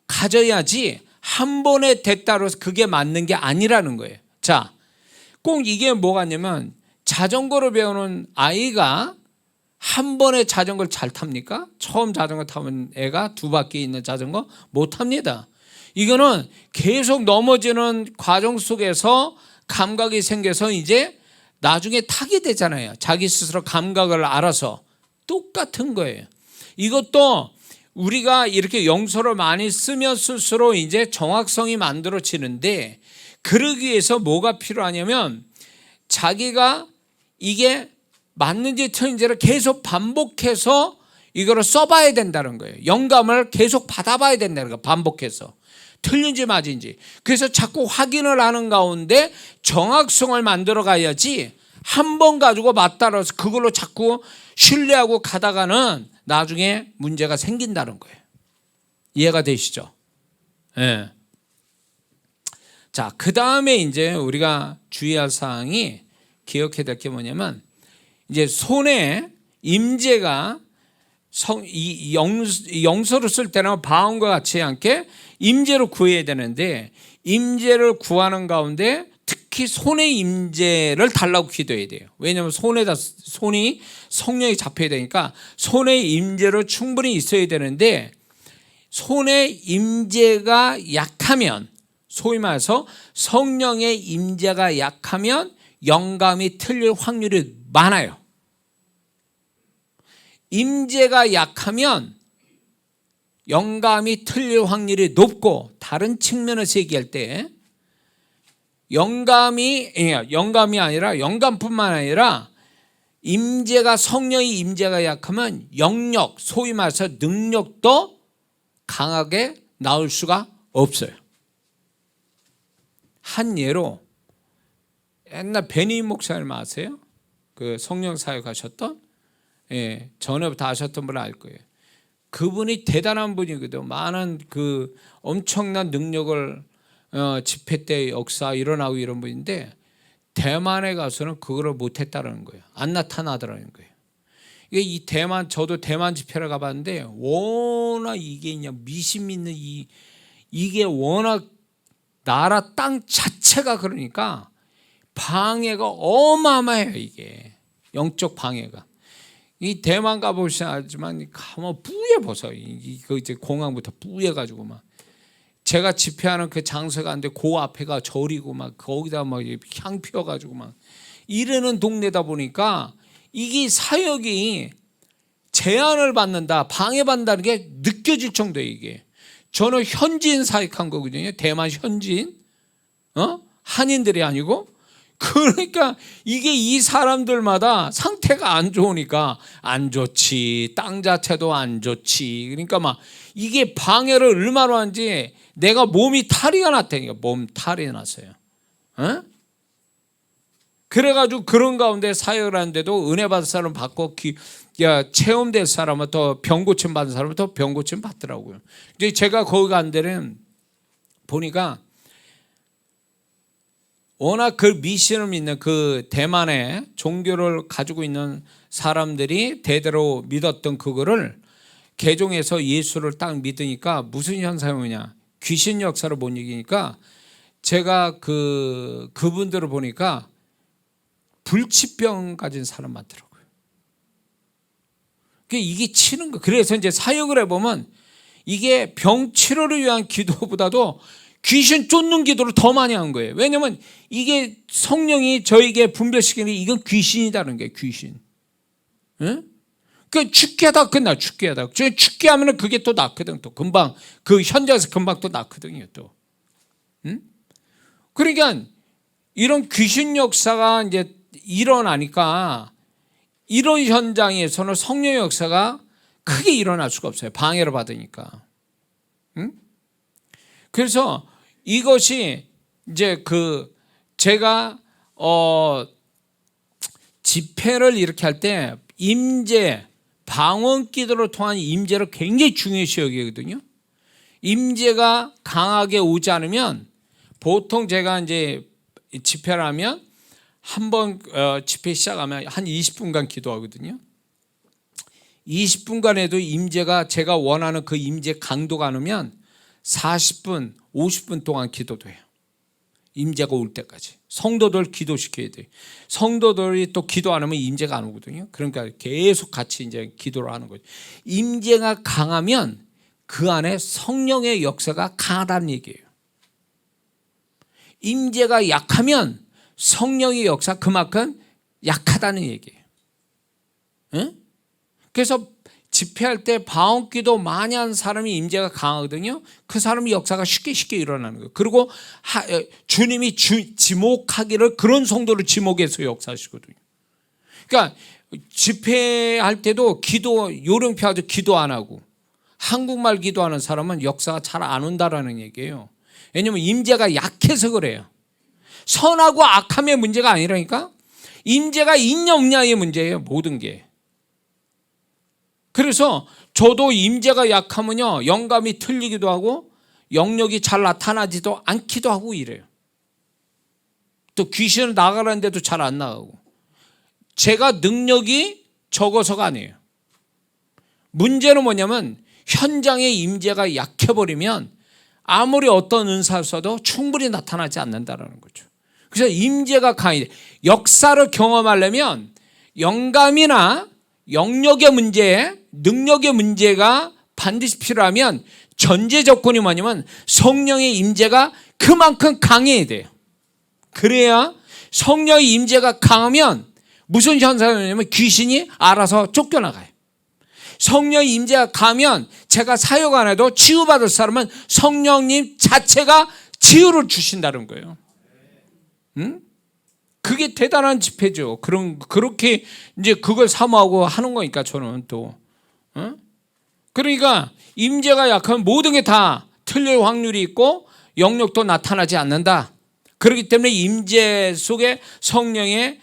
가져야지 한 번에 됐다고 해서 그게 맞는 게 아니라는 거예요. 자, 꼭 이게 뭐가 있냐면, 자전거를 배우는 아이가 한 번에 자전거를 잘 탑니까? 처음 자전거 타면 애가 두 바퀴 있는 자전거 못 탑니다. 이거는 계속 넘어지는 과정 속에서 감각이 생겨서 이제 나중에 타게 되잖아요. 자기 스스로 감각을 알아서. 똑같은 거예요. 이것도 우리가 이렇게 영서를 많이 쓰면 쓸수록 이제 정확성이 만들어지는데, 그러기 위해서 뭐가 필요하냐면, 자기가 이게 맞는지 틀린지를 계속 반복해서 이거를 써봐야 된다는 거예요. 영감을 계속 받아봐야 된다는 거예요. 반복해서. 틀린지 맞은지. 그래서 자꾸 확인을 하는 가운데 정확성을 만들어 가야지, 한 번 가지고 맞다고 해서 그걸로 자꾸 신뢰하고 가다가는 나중에 문제가 생긴다는 거예요. 이해가 되시죠? 네. 자, 그 다음에 이제 우리가 주의할 사항이, 기억해야 될 게 뭐냐면, 이제 손에 임재가 영서를 쓸 때는 바운과 같이 않게 임재로 구해야 되는데, 임재를 구하는 가운데 특히 손의 임재를 달라고 기도해야 돼요. 왜냐하면 손이 성령이 잡혀야 되니까 손의 임재를 충분히 있어야 되는데, 손의 임재가 약하면, 소위 말해서 성령의 임재가 약하면 영감이 틀릴 확률이 많아요. 임재가 약하면 영감이 틀릴 확률이 높고, 다른 측면에서 얘기할 때 영감이 아니라, 영감뿐만 아니라 성령의 임재가 약하면 영력, 소위 말해서 능력도 강하게 나올 수가 없어요. 한 예로, 옛날 베니 목사님 아세요? 그 성령 사역하셨던, 전에부터 아셨던 분은 알 거예요. 그분이 대단한 분이거든요. 많은 그 엄청난 능력을 집회 때 역사 일어나고 이런 분인데, 대만에 가서는 그거를 못했다는 거예요. 안 나타나더라는 거예요. 이 대만, 저도 대만 집회를 가봤는데, 워낙 이게 그냥 미신 있는 이게 워낙 나라 땅 자체가, 그러니까 방해가 어마어마해요. 이게 영적 방해가. 이 대만 가보시면 알지만, 가면 뿌예 벗어. 이거 이제 공항부터 뿌예 가지고 막, 제가 집회하는 그 장소가 안데 그 앞에가 절이고 막, 거기다 막 향 피워가지고 막 이러는 동네다 보니까, 이게 사역이 제한을 받는다, 방해받는다는 게 느껴질 정도예요. 이게 저는 현지인 사역한 거거든요. 대만 현지인, 한인들이 아니고. 그러니까 이게 이 사람들마다 상태가 안 좋으니까 안 좋지, 땅 자체도 안 좋지. 그러니까 막 이게 방해를 얼마나 하는지, 내가 몸이 탈이가 났다니까. 몸 탈이 났어요. 그래가지고 그런 가운데 사역을 하는데도 은혜 받을 사람 받고, 체험될 사람은 또 병고침 받은 사람은 또 병고침 받더라고요. 이제 제가 거기 간 데는 보니까, 워낙 그 미신을 믿는 그 대만의 종교를 가지고 있는 사람들이 대대로 믿었던 그거를 개종해서 예수를 딱 믿으니까 무슨 현상이 오냐, 귀신 역사를 못 이기니까 제가 그분들을 보니까 불치병 가진 사람 많더라고요. 이게 치는 거. 그래서 이제 사역을 해보면 이게 병 치료를 위한 기도보다도 귀신 쫓는 기도를 더 많이 한 거예요. 왜냐하면 이게 성령이 저에게 분별시키는 게 이건 귀신이다는 거예요. 귀신. 응? 그 죽게 하다 끝나. 죽게 하다. 죽게 하면은 그게 또 낫거든. 또 금방 그 현장에서 금방 또 낫거든요. 또. 응? 그러니까 이런 귀신 역사가 이제 일어나니까 이런 현장에서는 성령의 역사가 크게 일어날 수가 없어요. 방해를 받으니까. 응? 그래서 이것이 이제 제가 집회를 이렇게 할 때 임재, 방언 기도를 통한 임재를 굉장히 중요시 여기거든요. 임재가 강하게 오지 않으면 보통 제가 이제 집회를 하면 한번 집회 시작하면 한 20분간 기도하거든요. 20분간에도 임재가 제가 원하는 그 임재 강도가 안 오면 40분, 50분 동안 기도도 해요. 임재가 올 때까지. 성도들 기도시켜야 돼요. 성도들이 또 기도 안 하면 임재가 안 오거든요. 그러니까 계속 같이 이제 기도를 하는 거죠. 임재가 강하면 그 안에 성령의 역사가 강하다는 얘기예요. 임재가 약하면 성령의 역사 그만큼 약하다는 얘기예요. 응? 그래서 집회할 때 방언기도 많이 하는 사람이 임재가 강하거든요. 그 사람의 역사가 쉽게 일어나는 거예요. 그리고 주님이 지목하기를 그런 성도를 지목해서 역사하시거든요. 그러니까 집회할 때도 요령표 아주 기도 안 하고 한국말 기도하는 사람은 역사가 잘 안 온다라는 얘기예요. 왜냐하면 임재가 약해서 그래요. 선하고 악함의 문제가 아니라니까 임재가 있냐 없냐의 문제예요. 모든 게. 그래서 저도 임재가 약하면요 영감이 틀리기도 하고 영역이 잘 나타나지도 않기도 하고 이래요. 또 귀신을 나가라는데도 잘 안 나가고. 제가 능력이 적어서가 아니에요. 문제는 뭐냐면 현장의 임재가 약해버리면 아무리 어떤 은사를 써도 충분히 나타나지 않는다는 거죠. 그래서 임재가 강해야 돼. 역사를 경험하려면 영감이나 영역의 문제, 능력의 문제가 반드시 필요하면 전제 조건이 뭐냐면 성령의 임재가 그만큼 강해야 돼요. 그래야 성령의 임재가 강하면 무슨 현상이 오냐면 귀신이 알아서 쫓겨나가요. 성령의 임재가 강하면 제가 사역 안 해도 치유받을 사람은 성령님 자체가 치유를 주신다는 거예요. 응? 그게 대단한 집회죠. 그렇게 이제 그걸 사모하고 하는 거니까 저는 또. 응? 그러니까 임재가 약하면 모든 게 다 틀릴 확률이 있고 영역도 나타나지 않는다. 그렇기 때문에 임재 속에 성령의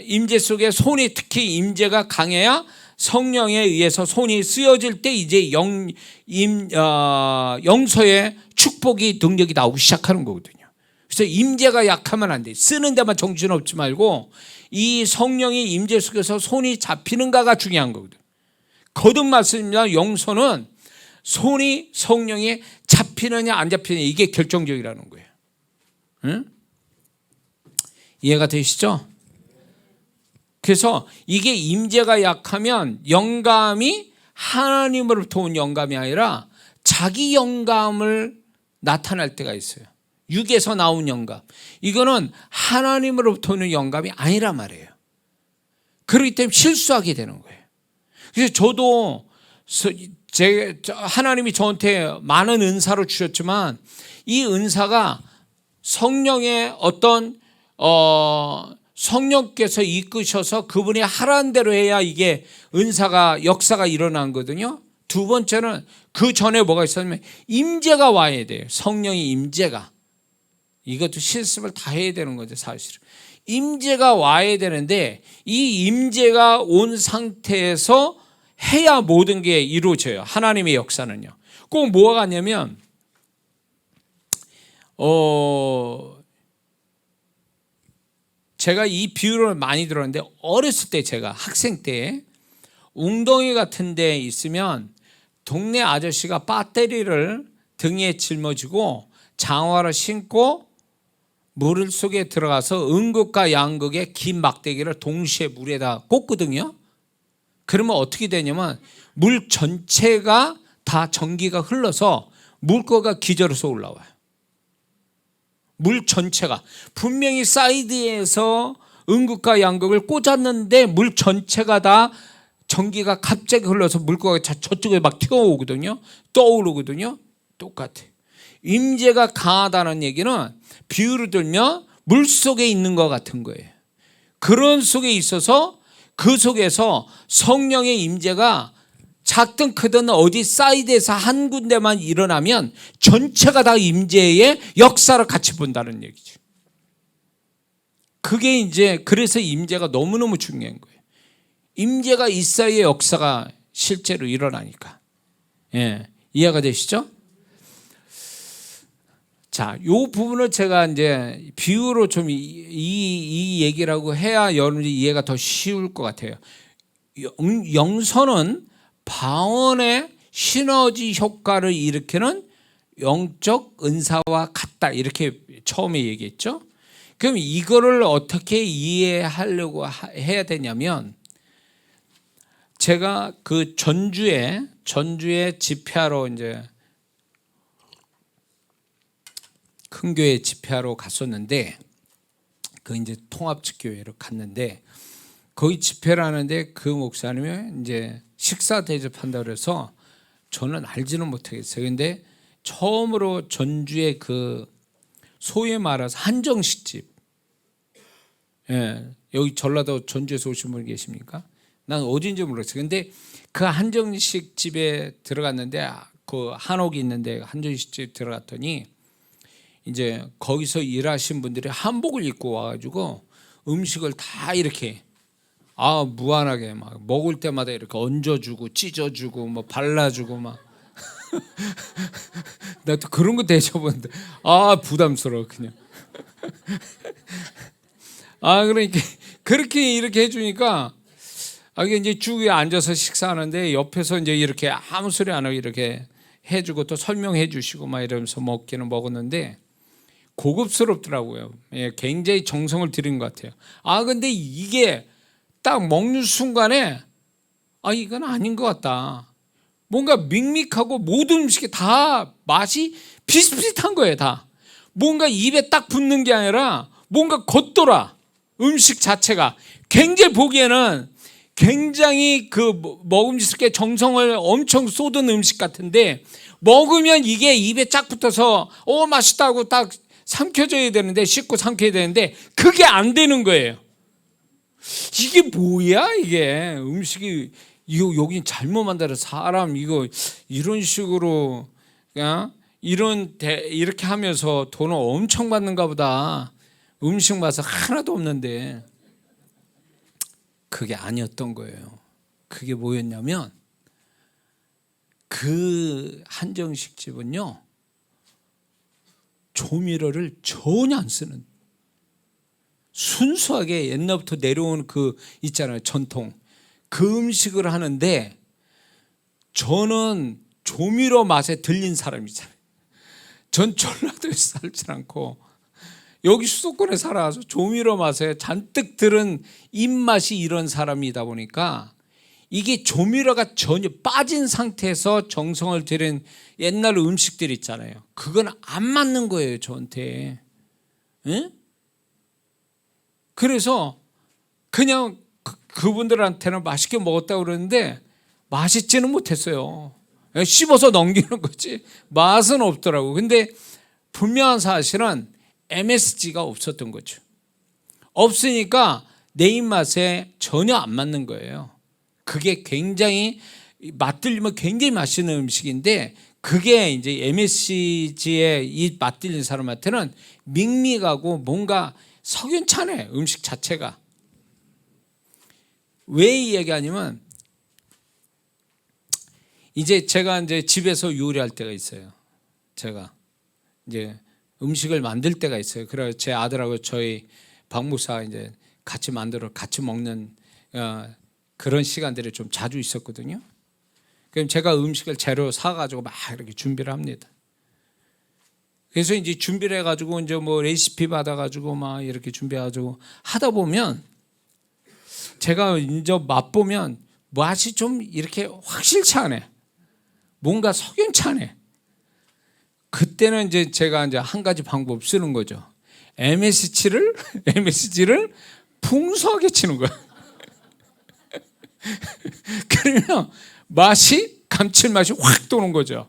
임재 속에 손이 특히 임재가 강해야 성령에 의해서 손이 쓰여질 때 이제 영서의 축복이 능력이 나오기 시작하는 거거든요. 그래서 임재가 약하면 안 돼. 쓰는 데만 정신없지 말고 이 성령의 임재 속에서 손이 잡히는가가 중요한 거거든요. 거듭 말씀입니다. 영서는 손이 성령에 잡히느냐 안 잡히느냐 이게 결정적이라는 거예요. 응? 이해가 되시죠? 그래서 이게 임재가 약하면 영감이 하나님으로부터 온 영감이 아니라 자기 영감을 나타날 때가 있어요. 육에서 나온 영감. 이거는 하나님으로부터 오는 영감이 아니란 말이에요. 그렇기 때문에 실수하게 되는 거예요. 그래서 저도 하나님이 저한테 많은 은사를 주셨지만 이 은사가 성령의 어떤 성령께서 이끄셔서 그분이 하라는 대로 해야 이게 역사가 일어난 거거든요. 두 번째는 그 전에 뭐가 있었냐면 임재가 와야 돼요. 성령의 임재가. 이것도 실습을 다 해야 되는 거죠, 사실은. 임재가 와야 되는데 이 임재가 온 상태에서 해야 모든 게 이루어져요. 하나님의 역사는요. 꼭 뭐가 같냐면 제가 이 비유를 많이 들었는데 어렸을 때 제가 학생 때 웅덩이 같은 데 있으면 동네 아저씨가 배터리를 등에 짊어지고 장화를 신고 물 속에 들어가서 음극과 양극의 긴 막대기를 동시에 물에다 꽂거든요. 그러면 어떻게 되냐면 물 전체가 다 전기가 흘러서 물거가 기절해서 올라와요. 물 전체가 분명히 사이드에서 음극과 양극을 꽂았는데 물 전체가 다 전기가 갑자기 흘러서 물거가 저쪽에 막 튀어오거든요. 떠오르거든요. 똑같아. 임재가 강하다는 얘기는 비유를 들면 물 속에 있는 것 같은 거예요. 그런 속에 있어서 그 속에서 성령의 임재가 작든 크든 어디 사이드에서 한 군데만 일어나면 전체가 다 임재의 역사를 같이 본다는 얘기죠. 그게 이제 그래서 임재가 너무너무 중요한 거예요. 임재가 있어야 역사가 실제로 일어나니까. 예, 이해가 되시죠? 자, 요 부분을 제가 이제 비유로 좀 이 얘기라고 해야 여러분이 이해가 더 쉬울 것 같아요. 영선은 방언의 시너지 효과를 일으키는 영적 은사와 같다, 이렇게 처음에 얘기했죠. 그럼 이거를 어떻게 이해하려고 해야 되냐면, 제가 그 전주에 집회하러 이제 큰 교회 집회하러 갔었는데, 그 이제 통합측교회로 갔는데, 거기 집회를 하는데 그 목사님이 이제 식사 대접한다 그래서 저는 알지는 못하겠어요. 근데 처음으로 전주에 그 소위 말해서 한정식집, 예, 여기 전라도 전주에서 오신 분 계십니까? 난 어딘지 모르겠어요. 근데 그 한정식집에 들어갔는데, 그 한옥이 있는데 한정식집 들어갔더니 이제 거기서 일하신 분들이 한복을 입고 와가지고 음식을 다 이렇게 무한하게 막 먹을 때마다 이렇게 얹어주고 찢어주고 뭐 발라주고 막 나 또 그런 거 대접하는데 부담스러워 그냥. 그러니까 그렇게 이렇게 해주니까 이게 이제 쭉 위에 앉아서 식사하는데 옆에서 이제 이렇게 아무 소리 안 하고 이렇게 해주고 또 설명해 주시고 막 이러면서 먹기는 먹었는데 고급스럽더라고요. 예, 굉장히 정성을 들인 것 같아요. 근데 이게 딱 먹는 순간에 이건 아닌 것 같다. 뭔가 밋밋하고 모든 음식이 다 맛이 비슷비슷한 거예요. 다 뭔가 입에 딱 붙는 게 아니라 뭔가 겉돌아. 음식 자체가 굉장히 보기에는 굉장히 그 먹음직스럽게 정성을 엄청 쏟은 음식 같은데, 먹으면 이게 입에 쫙 붙어서 맛있다고 딱 삼켜져야 되는데, 씹고 삼켜야 되는데 그게 안 되는 거예요. 이게 뭐야 이게 음식이. 이거 여기 잘못 만들어 사람 이거 이런 식으로 그냥 이렇게 하면서 돈을 엄청 받는가 보다. 음식 맛은 하나도 없는데. 그게 아니었던 거예요. 그게 뭐였냐면, 그 한정식 집은요 조미료를 전혀 안 쓰는, 순수하게 옛날부터 내려온 그 있잖아요, 전통. 그 음식을 하는데, 저는 조미료 맛에 들린 사람이잖아요. 전 전라도에서 살지 않고 여기 수도권에 살아서 조미료 맛에 잔뜩 들은 입맛이 이런 사람이다 보니까, 이게 조미료가 전혀 빠진 상태에서 정성을 들인 옛날 음식들 있잖아요. 그건 안 맞는 거예요 저한테. 응? 그래서 그냥 그분들한테는 맛있게 먹었다고 그러는데 맛있지는 못했어요. 씹어서 넘기는 거지 맛은 없더라고. 근데 분명한 사실은 MSG가 없었던 거죠. 없으니까 내 입맛에 전혀 안 맞는 거예요. 그게 굉장히 맛들리면 굉장히 맛있는 음식인데, 그게 이제 MSG에 이 맛들린 사람한테는 밍밍하고 뭔가 석연찮아요. 음식 자체가. 왜 이 얘기하냐면, 이제 제가 이제 집에서 요리할 때가 있어요. 제가 이제 음식을 만들 때가 있어요. 그래서 제 아들하고 저희 박무사 이제 같이 만들어 같이 먹는 그런 시간들이 좀 자주 있었거든요. 그럼 제가 음식을 재료 사가지고 막 이렇게 준비를 합니다. 그래서 이제 준비를 해가지고 이제 뭐 레시피 받아가지고 막 이렇게 준비해가지고 하다 보면 제가 이제 맛보면 맛이 좀 이렇게 확실치 않아. 뭔가 석연치 않아. 그때는 이제 제가 이제 한 가지 방법 쓰는 거죠. MSG를 풍성하게 치는 거야. 그러면 맛이 감칠맛이 확 도는 거죠.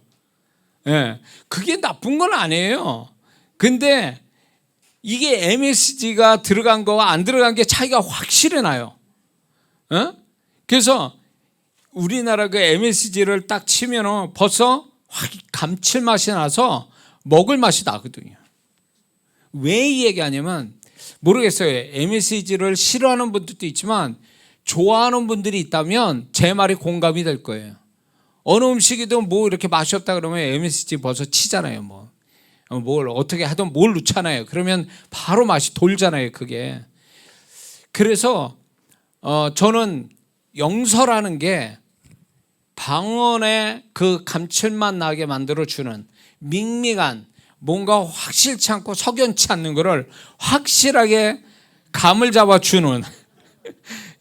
예, 그게 나쁜 건 아니에요. 근데 이게 MSG가 들어간 거와 안 들어간 게 차이가 확실히 나요. 그래서 우리나라 그 MSG를 딱 치면은 벌써 확 감칠맛이 나서 먹을 맛이 나거든요. 왜 이 얘기하냐면 모르겠어요. MSG를 싫어하는 분들도 있지만 좋아하는 분들이 있다면 제 말이 공감이 될 거예요. 어느 음식이든 뭐 이렇게 맛이 없다 그러면 MSG 벌써 치잖아요. 뭘 어떻게 하든 뭘 넣잖아요. 그러면 바로 맛이 돌잖아요. 그게. 그래서 저는 영서라는 게 방언에 그 감칠맛 나게 만들어주는 밍밍한 뭔가 확실치 않고 석연치 않는 거를 확실하게 감을 잡아주는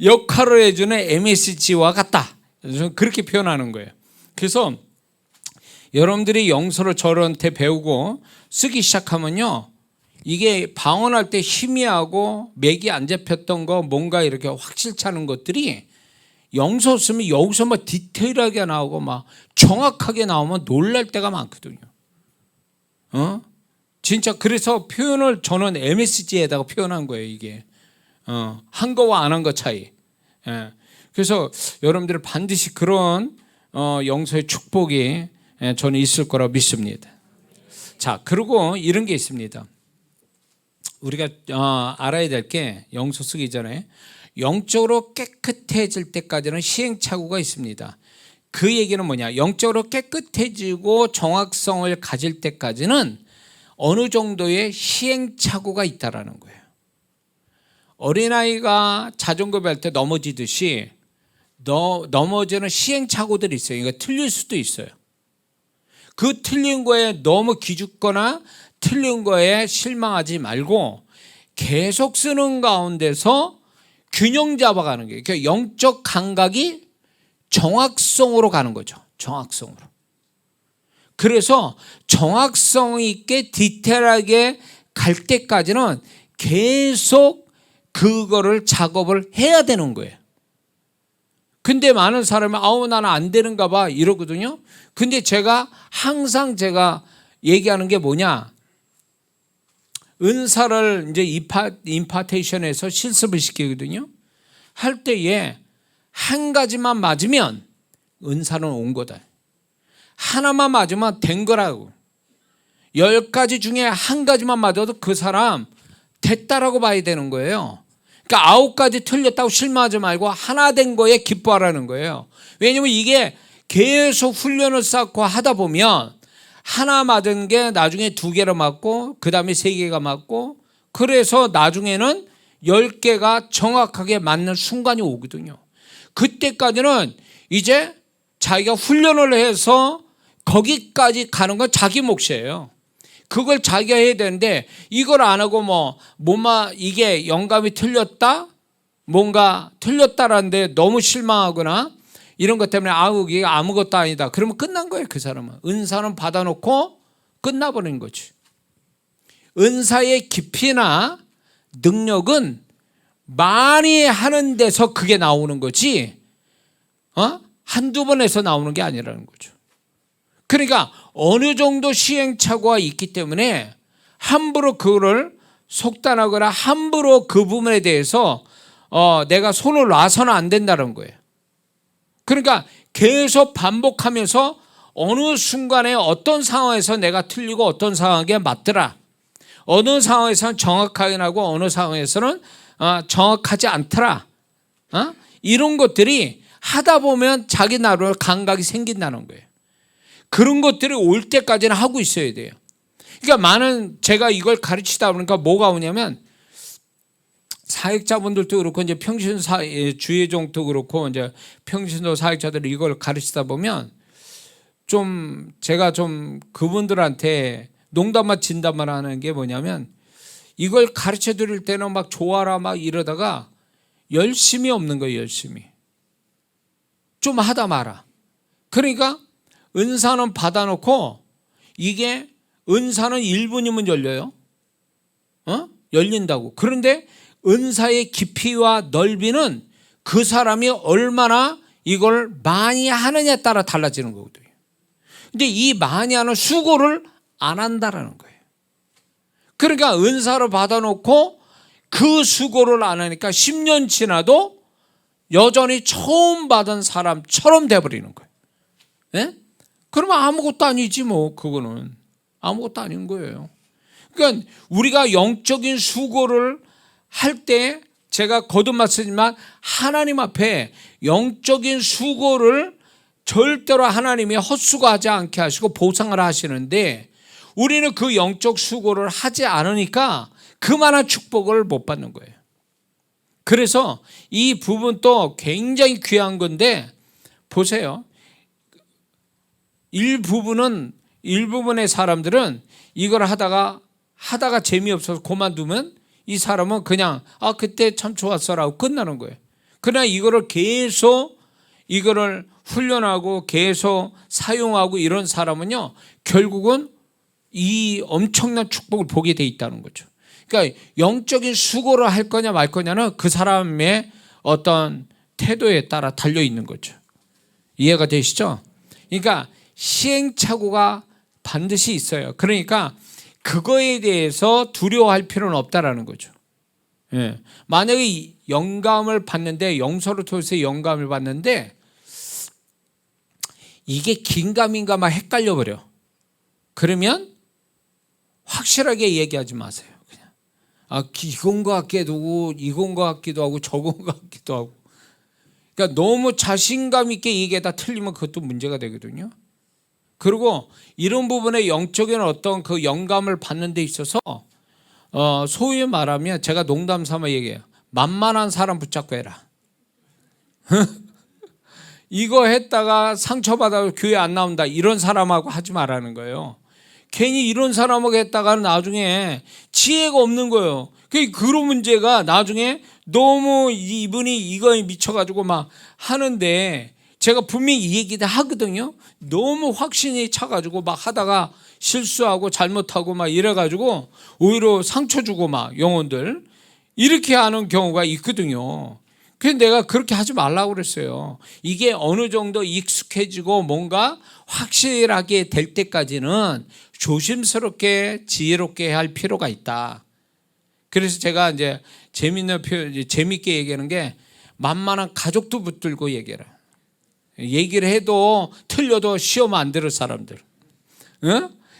역할을 해주는 MSG와 같다. 저는 그렇게 표현하는 거예요. 그래서 여러분들이 영서를 저한테 배우고 쓰기 시작하면요, 이게 방언할 때 희미하고 맥이 안 잡혔던 거 뭔가 이렇게 확실치 않은 것들이 영서 쓰면 여기서 막 디테일하게 나오고 막 정확하게 나오면 놀랄 때가 많거든요. 진짜 그래서 표현을 저는 MSG에다가 표현한 거예요. 이게 한 거와 안 한 거 차이. 그래서 여러분들 반드시 그런 영서의 축복이 저는 있을 거라고 믿습니다. 자, 그리고 이런 게 있습니다. 우리가 알아야 될 게 영서 쓰기 전에 영적으로 깨끗해질 때까지는 시행착오가 있습니다. 그 얘기는 뭐냐? 영적으로 깨끗해지고 정확성을 가질 때까지는 어느 정도의 시행착오가 있다라는 거예요. 어린아이가 자전거 배울 때 넘어지듯이 넘어지는 시행착오들이 있어요. 이거 틀릴 수도 있어요. 그 틀린 거에 너무 기죽거나 틀린 거에 실망하지 말고 계속 쓰는 가운데서 균형 잡아가는 거예요. 그러니까 영적 감각이 정확성으로 가는 거죠. 정확성으로. 그래서 정확성 있게 디테일하게 갈 때까지는 계속 그거를 작업을 해야 되는 거예요. 근데 많은 사람이 나는 안 되는가 봐 이러거든요. 근데 제가 항상 얘기하는 게 뭐냐, 은사를 이제 임파테이션에서 실습을 시키거든요. 할 때에 한 가지만 맞으면 은사는 온 거다. 하나만 맞으면 된 거라고. 10가지 중에 한 가지만 맞아도 그 사람 됐다라고 봐야 되는 거예요. 그러니까 9가지 틀렸다고 실망하지 말고 하나 된 거에 기뻐하라는 거예요. 왜냐면 이게 계속 훈련을 쌓고 하다 보면 하나 맞은 게 나중에 2개로 맞고 그 다음에 3개가 맞고 그래서 나중에는 10개가 정확하게 맞는 순간이 오거든요. 그때까지는 이제 자기가 훈련을 해서 거기까지 가는 건 자기 몫이에요. 그걸 자기가 해야 되는데 이걸 안 하고 이게 영감이 틀렸다? 뭔가 틀렸다라는데 너무 실망하거나 이런 것 때문에 이게 아무것도 아니다. 그러면 끝난 거예요. 그 사람은. 은사는 받아놓고 끝나버리는 거지. 은사의 깊이나 능력은 많이 하는 데서 그게 나오는 거지 한두 번에서 나오는 게 아니라는 거죠. 그러니까 어느 정도 시행착오가 있기 때문에 함부로 그거를 속단하거나 함부로 그 부분에 대해서 내가 손을 놔서는 안 된다는 거예요. 그러니까 계속 반복하면서 어느 순간에 어떤 상황에서 내가 틀리고 어떤 상황에 맞더라. 어느 상황에서는 정확하게 나고 어느 상황에서는 정확하지 않더라. 이런 것들이 하다 보면 자기 나름의 감각이 생긴다는 거예요. 그런 것들이 올 때까지는 하고 있어야 돼요. 그러니까 제가 이걸 가르치다 보니까 뭐가 오냐면 사역자분들도 그렇고 이제 주의종도 그렇고 이제 평신도 사역자들이 이걸 가르치다 보면 좀 제가 좀 그분들한테 농담만 진담만 하는 게 뭐냐면 이걸 가르쳐 드릴 때는 막 좋아라 막 이러다가 열심히 없는 거예요. 열심히 좀 하다 마라. 그러니까 은사는 받아놓고 이게 은사는 1분이면 열려요. 열린다고. 그런데 은사의 깊이와 넓이는 그 사람이 얼마나 이걸 많이 하느냐에 따라 달라지는 거거든요. 근데 이 많이 하는 수고를 안 한다라는 거예요. 그러니까 은사를 받아놓고 그 수고를 안 하니까 10년 지나도 여전히 처음 받은 사람처럼 돼버리는 거예요. 예? 그러면 아무것도 아니지 뭐. 그거는 아무것도 아닌 거예요. 그러니까 우리가 영적인 수고를 할 때 제가 거듭 말씀드리지만 하나님 앞에 영적인 수고를 절대로 하나님이 헛수고하지 않게 하시고 보상을 하시는데 우리는 그 영적 수고를 하지 않으니까 그만한 축복을 못 받는 거예요. 그래서 이 부분도 굉장히 귀한 건데 보세요. 일부분의 사람들은 이걸 하다가 재미없어서 그만두면 이 사람은 그냥 그때 참 좋았어라고 끝나는 거예요. 그러나 이거를 계속 이거를 훈련하고 계속 사용하고 이런 사람은요 결국은 이 엄청난 축복을 보게 돼 있다는 거죠. 그러니까 영적인 수고를 할 거냐 말 거냐는 그 사람의 어떤 태도에 따라 달려 있는 거죠. 이해가 되시죠? 그러니까 시행착오가 반드시 있어요. 그러니까 그거에 대해서 두려워할 필요는 없다라는 거죠. 예. 만약에 영감을 받는데 영서를 통해서 영감을 받는데 이게 긴가민가 막 헷갈려 버려. 그러면 확실하게 얘기하지 마세요. 그냥 이건 것 같기도 하고 이건 것 같기도 하고 저건 것 같기도 하고. 그러니까 너무 자신감 있게 얘기하다 틀리면 그것도 문제가 되거든요. 그리고 이런 부분에 영적인 어떤 그 영감을 받는 데 있어서 소위 말하면 제가 농담 삼아 얘기해요. 만만한 사람 붙잡고 해라. 이거 했다가 상처받아서 교회 안 나온다 이런 사람하고 하지 말라는 거예요. 괜히 이런 사람하고 했다가 나중에 지혜가 없는 거예요. 그런 문제가 나중에 너무 이분이 이거에 미쳐가지고 막 하는데 제가 분명히 이 얘기도 하거든요. 너무 확신이 차가지고 막 하다가 실수하고 잘못하고 막 이래가지고 오히려 상처 주고 막 영혼들 이렇게 하는 경우가 있거든요. 그래서 내가 그렇게 하지 말라고 그랬어요. 이게 어느 정도 익숙해지고 뭔가 확실하게 될 때까지는 조심스럽게 지혜롭게 할 필요가 있다. 그래서 제가 이제 재밌게 얘기하는 게 만만한 가족도 붙들고 얘기해라. 얘기를 해도 틀려도 시험 안 들을 사람들,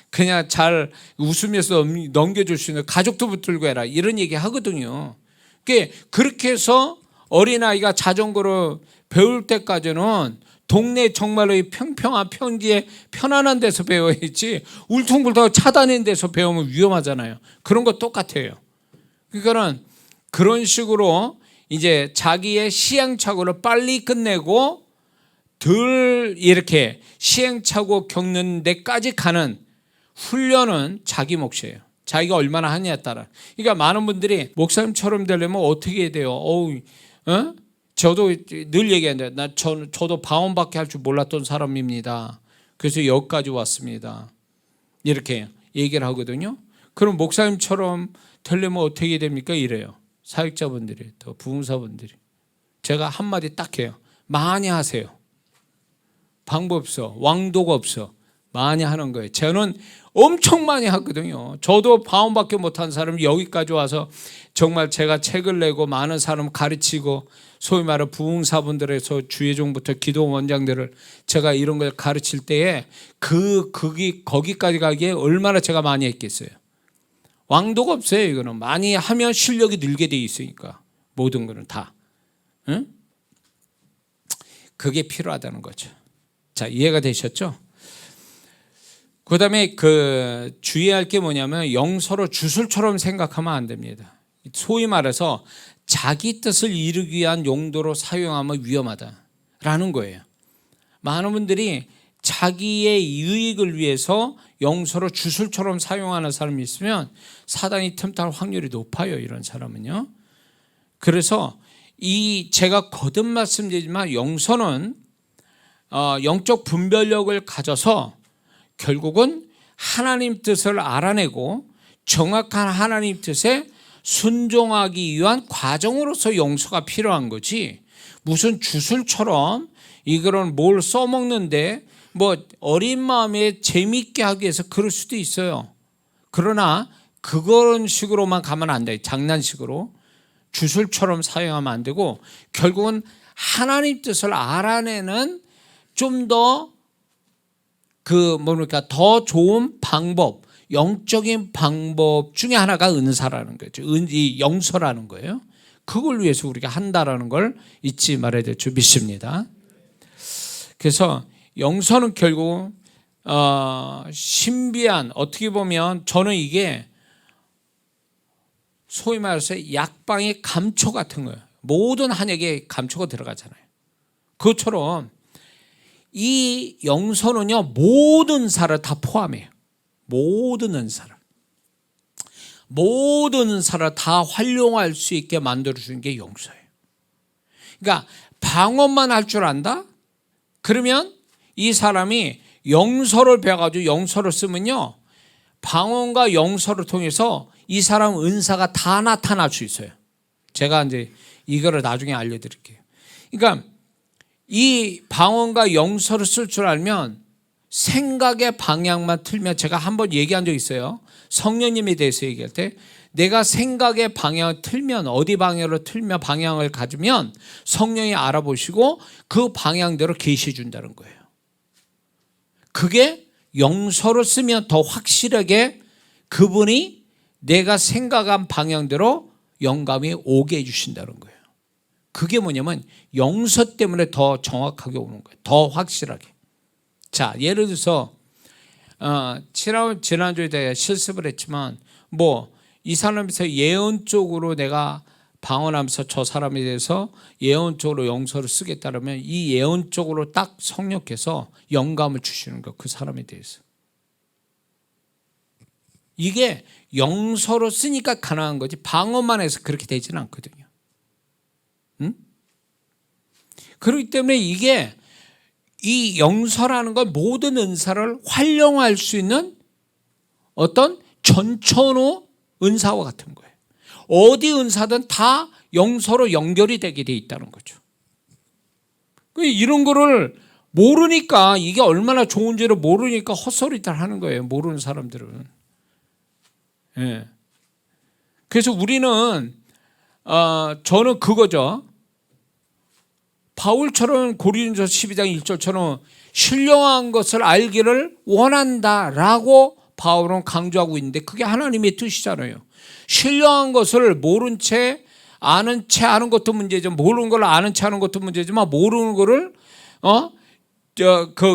그냥 잘 웃으면서 넘겨줄 수 있는 가족도 붙들고 해라 이런 얘기 하거든요. 그렇게 해서 어린아이가 자전거를 배울 때까지는 동네 정말로 평평한 평지에 편안한 데서 배워야지 울퉁불퉁 차 다니는 데서 배우면 위험하잖아요. 그런 거 똑같아요. 그러니까는 그런 식으로 이제 자기의 시행착오를 빨리 끝내고 덜 이렇게 시행착오 겪는 데까지 가는 훈련은 자기 몫이에요. 자기가 얼마나 하느냐에 따라. 그러니까 많은 분들이 목사님처럼 되려면 어떻게 해야 돼요? 저도 늘 얘기하는데 저도 방언밖에 할 줄 몰랐던 사람입니다. 그래서 여기까지 왔습니다. 이렇게 얘기를 하거든요. 그럼 목사님처럼 되려면 어떻게 됩니까? 이래요. 사역자분들이 또 부흥사분들이 제가 한마디 딱 해요. 많이 하세요. 방법 없어. 왕도가 없어. 많이 하는 거예요. 저는 엄청 많이 하거든요. 저도 방언밖에 못한 사람이 여기까지 와서 정말 제가 책을 내고 많은 사람 가르치고 소위 말해 부흥사분들에서 주의종부터 기도원장들을 제가 이런 걸 가르칠 때에 거기까지 가기에 얼마나 제가 많이 했겠어요. 왕도가 없어요. 이거는 많이 하면 실력이 늘게 돼 있으니까 모든 거는 다. 그게 필요하다는 거죠. 자, 이해가 되셨죠? 그다음에 주의할 게 뭐냐면 영서로 주술처럼 생각하면 안 됩니다. 소위 말해서 자기 뜻을 이루기 위한 용도로 사용하면 위험하다라는 거예요. 많은 분들이 자기의 이익을 위해서 영서로 주술처럼 사용하는 사람이 있으면 사단이 틈탈 확률이 높아요. 이런 사람은요. 그래서 제가 거듭 말씀드리지만 영서는 영적 분별력을 가져서 결국은 하나님 뜻을 알아내고 정확한 하나님 뜻에 순종하기 위한 과정으로서 용서가 필요한 거지, 무슨 주술처럼 이거는 뭘 써먹는데 뭐 어린 마음에 재미있게 하기 위해서 그럴 수도 있어요. 그러나 그런 식으로만 가면 안 돼. 장난식으로 주술처럼 사용하면 안 되고, 결국은 하나님 뜻을 알아내는 좀 더 더 좋은 방법, 영적인 방법 중에 하나가 은사라는 거죠. 이 영서라는 거예요. 그걸 위해서 우리가 한다라는 걸 잊지 말아야 될 줄 믿습니다. 그래서 영서는 결국 신비한, 어떻게 보면 저는 이게 소위 말해서 약방의 감초 같은 거예요. 모든 한약에 감초가 들어가잖아요. 그것처럼 이 영서는요, 모든 은사를 다 포함해요. 모든 은사를 다 활용할 수 있게 만들어주는 게 영서예요. 그러니까 방언만 할 줄 안다? 그러면 이 사람이 영서를 배워가지고 영서를 쓰면요, 방언과 영서를 통해서 이 사람 은사가 다 나타날 수 있어요. 제가 이제 이거를 나중에 알려드릴게요. 그러니까 이 방언과 영서를 쓸 줄 알면 생각의 방향만 틀면, 제가 한번 얘기한 적 있어요. 성령님에 대해서 얘기할 때 내가 생각의 방향을 틀면, 어디 방향으로 틀면 방향을 가지면 성령이 알아보시고 그 방향대로 계시해 준다는 거예요. 그게 영서를 쓰면 더 확실하게 그분이 내가 생각한 방향대로 영감이 오게 해주신다는 거예요. 그게 뭐냐면 영서 때문에 더 정확하게 오는 거예요. 더 확실하게. 자, 예를 들어서 지난주에 내가 실습을 했지만 이 사람에서 예언 쪽으로 내가 방언하면서 저 사람에 대해서 예언 쪽으로 영서를 쓰겠다면 이 예언 쪽으로 딱 성령께서 영감을 주시는 거예요. 그 사람에 대해서. 이게 영서로 쓰니까 가능한 거지, 방언만 해서 그렇게 되지는 않거든요. 그렇기 때문에 이게 이 영서라는 건 모든 은사를 활용할 수 있는 어떤 전천후 은사와 같은 거예요. 어디 은사든 다 영서로 연결이 되게 돼 있다는 거죠. 이런 거를 모르니까, 이게 얼마나 좋은지를 모르니까 헛소리들 하는 거예요. 모르는 사람들은. 예. 그래서 우리는 저는 그거죠. 바울처럼 고린도서 12장 1절처럼 신령한 것을 알기를 원한다라고 바울은 강조하고 있는데, 그게 하나님의 뜻이잖아요. 신령한 것을 모른 채 아는 채 하는 것도 문제죠. 모르는 걸 아는 채 하는 것도 문제지만, 모르는 거를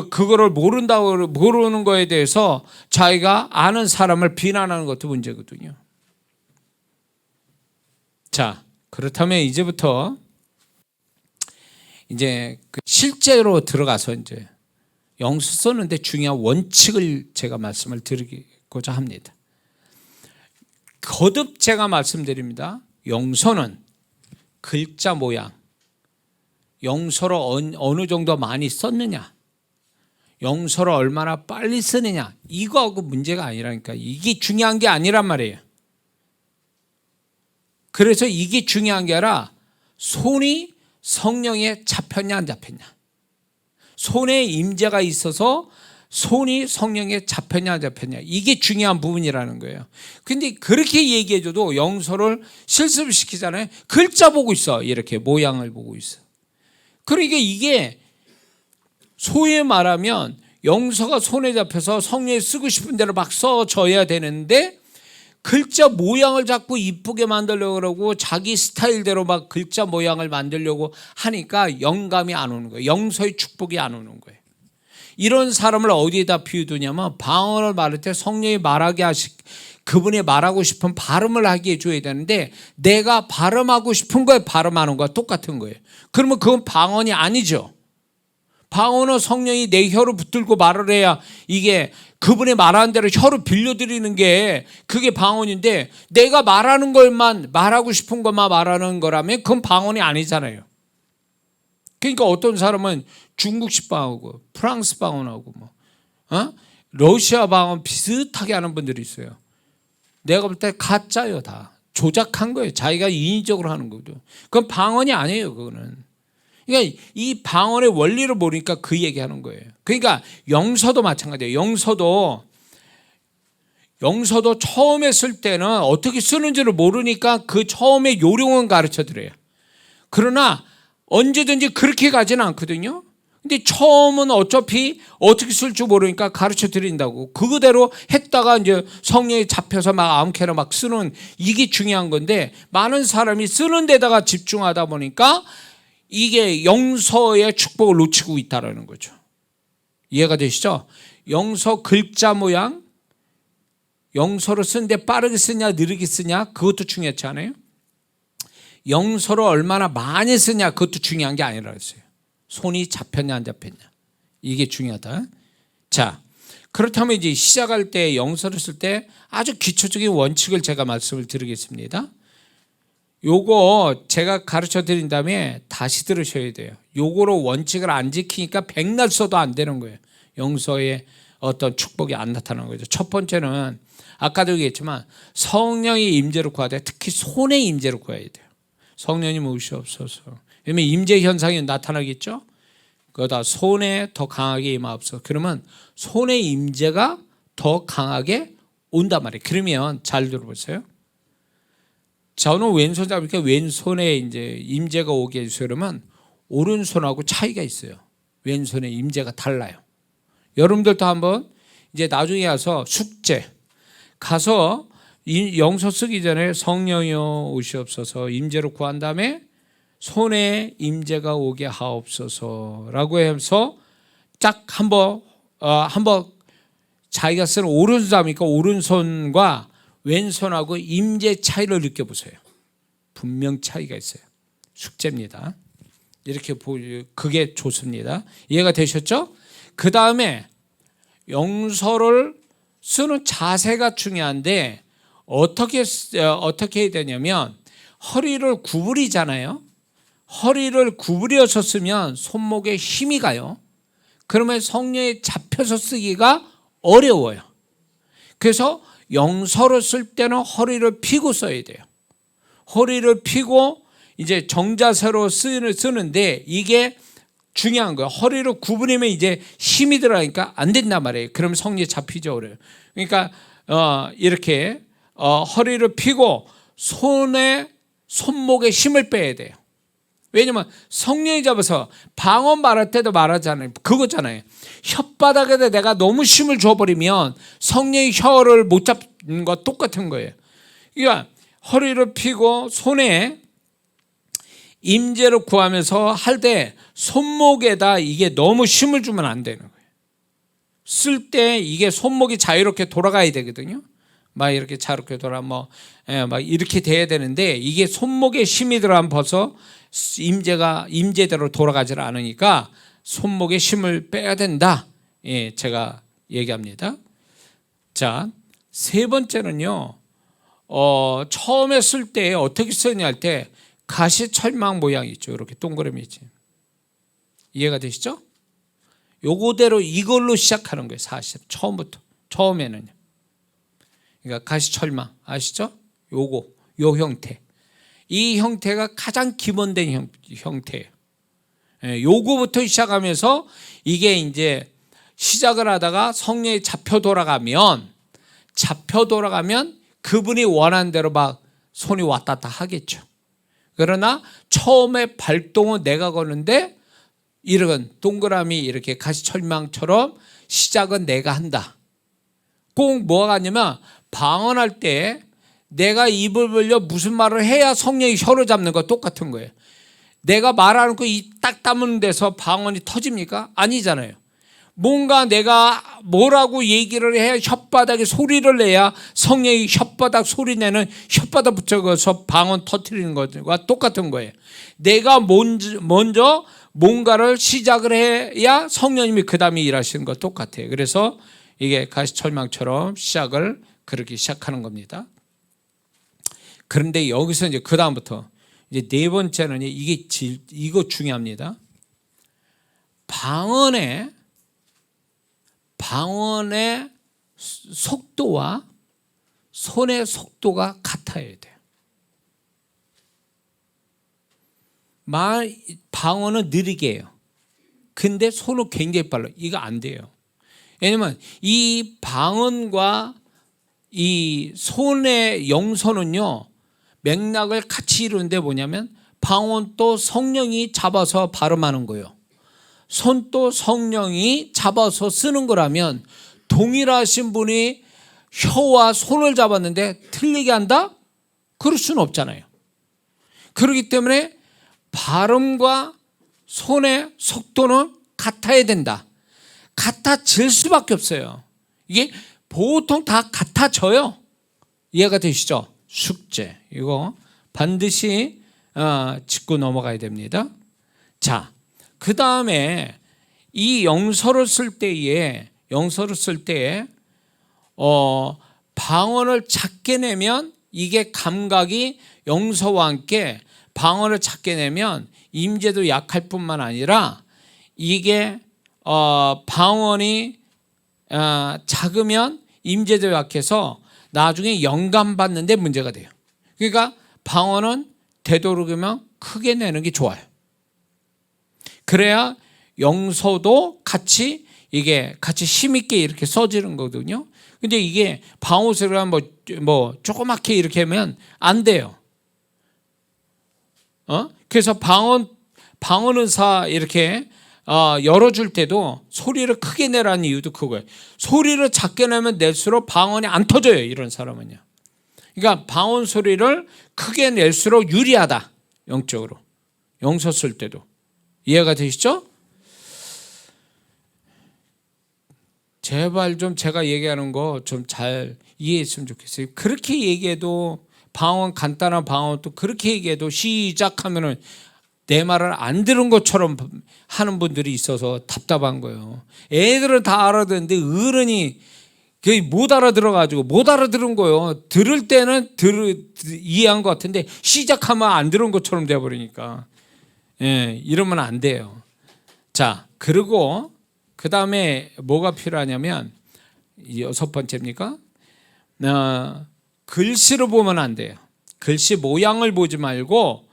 그거를 모르는 거에 대해서 자기가 아는 사람을 비난하는 것도 문제거든요. 자, 그렇다면 이제부터 이제 실제로 들어가서 이제 영서 쓰는데 중요한 원칙을 제가 말씀을 드리고자 합니다. 거듭 제가 말씀드립니다. 영서는 글자 모양, 영서로 어느 정도 많이 썼느냐, 영서를 얼마나 빨리 쓰느냐, 이거하고 문제가 아니라니까. 이게 중요한 게 아니란 말이에요. 그래서 이게 중요한 게 아니라 손이 성령에 잡혔냐 안 잡혔냐, 손에 임재가 있어서 손이 성령에 잡혔냐 안 잡혔냐, 이게 중요한 부분이라는 거예요. 근데 그렇게 얘기해줘도 영서를 실습시키잖아요. 글자 보고 있어, 이렇게 모양을 보고 있어. 그러니까 이게 소위 말하면 영서가 손에 잡혀서 성령이 쓰고 싶은 대로 막 써줘야 되는데, 글자 모양을 자꾸 이쁘게 만들려고 그러고 자기 스타일대로 막 글자 모양을 만들려고 하니까 영감이 안 오는 거예요. 영서의 축복이 안 오는 거예요. 이런 사람을 어디에다 비유두냐면, 방언을 말할 때 성령이 말하게 그분이 말하고 싶은 발음을 하게 해줘야 되는데 내가 발음하고 싶은 걸 발음하는 거와 똑같은 거예요. 그러면 그건 방언이 아니죠. 방언은 성령이 내 혀를 붙들고 말을 해야 이게 그분이 말하는 대로 혀를 빌려드리는 게 그게 방언인데 내가 말하는 것만 말하고 싶은 것만 말하는 거라면 그건 방언이 아니잖아요. 그러니까 어떤 사람은 중국식 방언하고 프랑스 방언하고 러시아 방언 비슷하게 하는 분들이 있어요. 내가 볼 때 가짜예요. 다 조작한 거예요. 자기가 인위적으로 하는 거죠. 그건 방언이 아니에요. 그거는. 그러니까 이 방언의 원리를 모르니까 그 얘기하는 거예요. 그러니까 영서도 마찬가지예요. 영서도 처음에 쓸 때는 어떻게 쓰는지를 모르니까 그 처음에 요령은 가르쳐 드려요. 그러나 언제든지 그렇게 가지는 않거든요. 근데 처음은 어차피 어떻게 쓸 줄 모르니까 가르쳐 드린다고. 그거대로 했다가 이제 성령이 잡혀서 막 아무렇게나 막 쓰는 이게 중요한 건데 많은 사람이 쓰는 데다가 집중하다 보니까 이게 영서의 축복을 놓치고 있다는 거죠. 이해가 되시죠? 영서 글자 모양, 영서를 쓰는데 빠르게 쓰냐 느리게 쓰냐 그것도 중요하지 않아요? 영서를 얼마나 많이 쓰냐 그것도 중요한 게 아니라 그랬어요. 손이 잡혔냐 안 잡혔냐 이게 중요하다. 자, 그렇다면 이제 시작할 때 영서를 쓸 때 아주 기초적인 원칙을 제가 말씀을 드리겠습니다. 요거 제가 가르쳐 드린 다음에 다시 들으셔야 돼요. 요거로 원칙을 안 지키니까 백날 써도 안 되는 거예요. 영서에 어떤 축복이 안 나타나는 거죠. 첫 번째는 아까도 얘기했지만 성령의 임재를 구하되 특히 손의 임재를 구해야 돼요. 성령님 오시옵소서. 왜냐면 임재 현상이 나타나겠죠. 그러다 손에 더 강하게 임하옵소서. 그러면 손의 임재가 더 강하게 온단 말이에요. 그러면 잘 들어보세요. 저는 왼손 잡으니까 왼손에 이제 임재가 오게 해주세요. 그러면 오른손하고 차이가 있어요. 왼손의 임재가 달라요. 여러분들도 한번 이제 나중에 가서 숙제 가서 영서 쓰기 전에 성령이여 오시옵소서 임재로 구한 다음에 손에 임재가 오게 하옵소서라고 해서 딱 한번 자기가 쓰는 오른손 잡으니까 오른손과 왼손하고 임재 차이를 느껴보세요. 분명 차이가 있어요. 숙제입니다. 이렇게 그게 좋습니다. 이해가 되셨죠? 그 다음에 영서를 쓰는 자세가 중요한데 어떻게 해야 되냐면 허리를 구부리잖아요. 허리를 구부려서 쓰면 손목에 힘이 가요. 그러면 성령에 잡혀서 쓰기가 어려워요. 그래서 영서를 쓸 때는 허리를 펴고 써야 돼요. 허리를 펴고 이제 정자세로 쓰는데 이게 중요한 거예요. 허리를 구부리면 이제 힘이 들어가니까 안 된단 말이에요. 그러면 성령에 잡히죠. 그래요. 그러니까 이렇게 허리를 펴고 손목에 힘을 빼야 돼요. 왜냐면 성령이 잡아서 방언 말할 때도 말하잖아요. 그거잖아요. 혓바닥에다 내가 너무 힘을 줘버리면 성령이 혀를 못 잡는 거 똑같은 거예요. 그러니까 허리를 펴고 손에 임재를 구하면서 할 때 손목에다 이게 너무 힘을 주면 안 되는 거예요. 쓸 때 이게 손목이 자유롭게 돌아가야 되거든요. 막 이렇게 자유롭게 막 이렇게 돼야 되는데 이게 손목에 힘이 들어가면 벌써 임재대로 돌아가질 않으니까 손목에 힘을 빼야 된다. 예, 제가 얘기합니다. 자, 세 번째는요. 처음에 쓸 때 어떻게 쓰냐 할 때 가시철망 모양이 있죠. 이렇게 동그라미 있지. 이해가 되시죠? 요거대로 이걸로 시작하는 거예요. 사실 처음에는요. 그러니까 가시철망 아시죠? 요 형태. 이 형태가 가장 기본된 형태예요. 요거부터 시작하면서 이게 이제 시작을 하다가 성령이 잡혀 돌아가면 그분이 원하는 대로 막 손이 왔다 갔다 하겠죠. 그러나 처음에 발동은 내가 거는데 이런 동그라미 이렇게 가시철망처럼 시작은 내가 한다. 꼭 뭐가 같냐면 방언할 때 내가 입을 벌려 무슨 말을 해야 성령이 혀를 잡는 거 똑같은 거예요. 내가 말하는 거 이 딱 담는 데서 방언이 터집니까? 아니잖아요. 뭔가 내가 뭐라고 얘기를 해야 혓바닥에 소리를 내야 성령이 혓바닥 소리 내는 혓바닥 붙여서 방언 터뜨리는 것과 똑같은 거예요. 내가 먼저 뭔가를 시작을 해야 성령님이 그 다음에 일하시는 것 똑같아요. 그래서 이게 가시철망처럼 시작을 그렇게 시작하는 겁니다. 그런데 여기서 이제 그 다음부터 이제 네 번째는 이거 중요합니다. 방언의 속도와 손의 속도가 같아야 돼요. 방언은 느리게 해요. 근데 손은 굉장히 빨라요. 이거 안 돼요. 왜냐면 이 방언과 이 손의 영선은요, 맥락을 같이 이루는데 뭐냐면 방언도 성령이 잡아서 발음하는 거예요. 손도 성령이 잡아서 쓰는 거라면 동일하신 분이 혀와 손을 잡았는데 틀리게 한다? 그럴 수는 없잖아요. 그렇기 때문에 발음과 손의 속도는 같아야 된다. 같아질 수밖에 없어요. 이게 보통 다 같아져요. 이해가 되시죠? 숙제 이거 반드시 짚고 넘어가야 됩니다. 자, 그 다음에 이 영서를 쓸 때에 방언을 작게 내면 이게 감각이 영서와 함께 방언을 작게 내면 임재도 약할 뿐만 아니라 이게 방언이 작으면 임재도 약해서 나중에 영감 받는데 문제가 돼요. 그러니까 방언은 되도록이면 크게 내는 게 좋아요. 그래야 영서도 같이 힘있게 이렇게 써지는 거거든요. 근데 이게 방언 소리가 뭐 조그맣게 이렇게 하면 안 돼요. 그래서 방언 은사 이렇게 열어줄 때도 소리를 크게 내라는 이유도 그거예요. 소리를 작게 내면 낼수록 방언이 안 터져요, 이런 사람은요. 그러니까 방언 소리를 크게 낼수록 유리하다, 영적으로. 영서 쓸 때도. 이해가 되시죠? 제발 좀 제가 얘기하는 거 좀 잘 이해했으면 좋겠어요. 그렇게 얘기해도 간단한 방언도 그렇게 얘기해도 시작하면은 내 말을 안 들은 것처럼 하는 분들이 있어서 답답한 거예요. 애들은 다 알아듣는데 어른이 못 알아들어가지고 못 알아들은 거예요. 들을 때는 이해한 것 같은데 시작하면 안 들은 것처럼 돼버리니까. 이러면 안 돼요. 자, 그리고 그 다음에 뭐가 필요하냐면 6번째입니까? 글씨로 보면 안 돼요. 글씨 모양을 보지 말고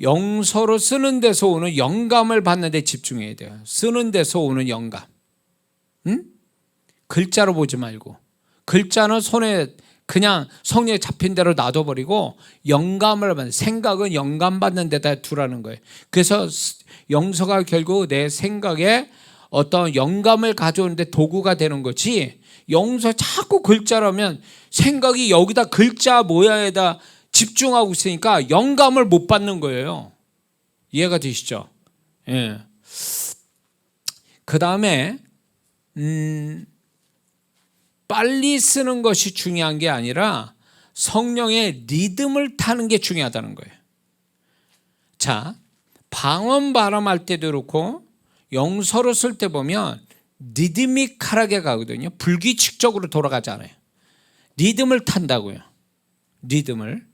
영서로 쓰는 데서 오는 영감을 받는 데 집중해야 돼요. 쓰는 데서 오는 영감. 글자로 보지 말고. 글자는 손에 그냥 성령에 잡힌 대로 놔둬버리고 영감을 받는, 생각은 영감 받는 데다 두라는 거예요. 그래서 영서가 결국 내 생각에 어떤 영감을 가져오는데 도구가 되는 거지, 영서 자꾸 글자라면 생각이 여기다 글자 모양에다 집중하고 있으니까 영감을 못 받는 거예요. 이해가 되시죠? 예. 그 다음에 빨리 쓰는 것이 중요한 게 아니라 성령의 리듬을 타는 게 중요하다는 거예요. 자, 방언 발음할 때도 그렇고 영서로 쓸 때 보면 리드미컬하게 가거든요. 불규칙적으로 돌아가지 않아요. 리듬을 탄다고요. 리듬을.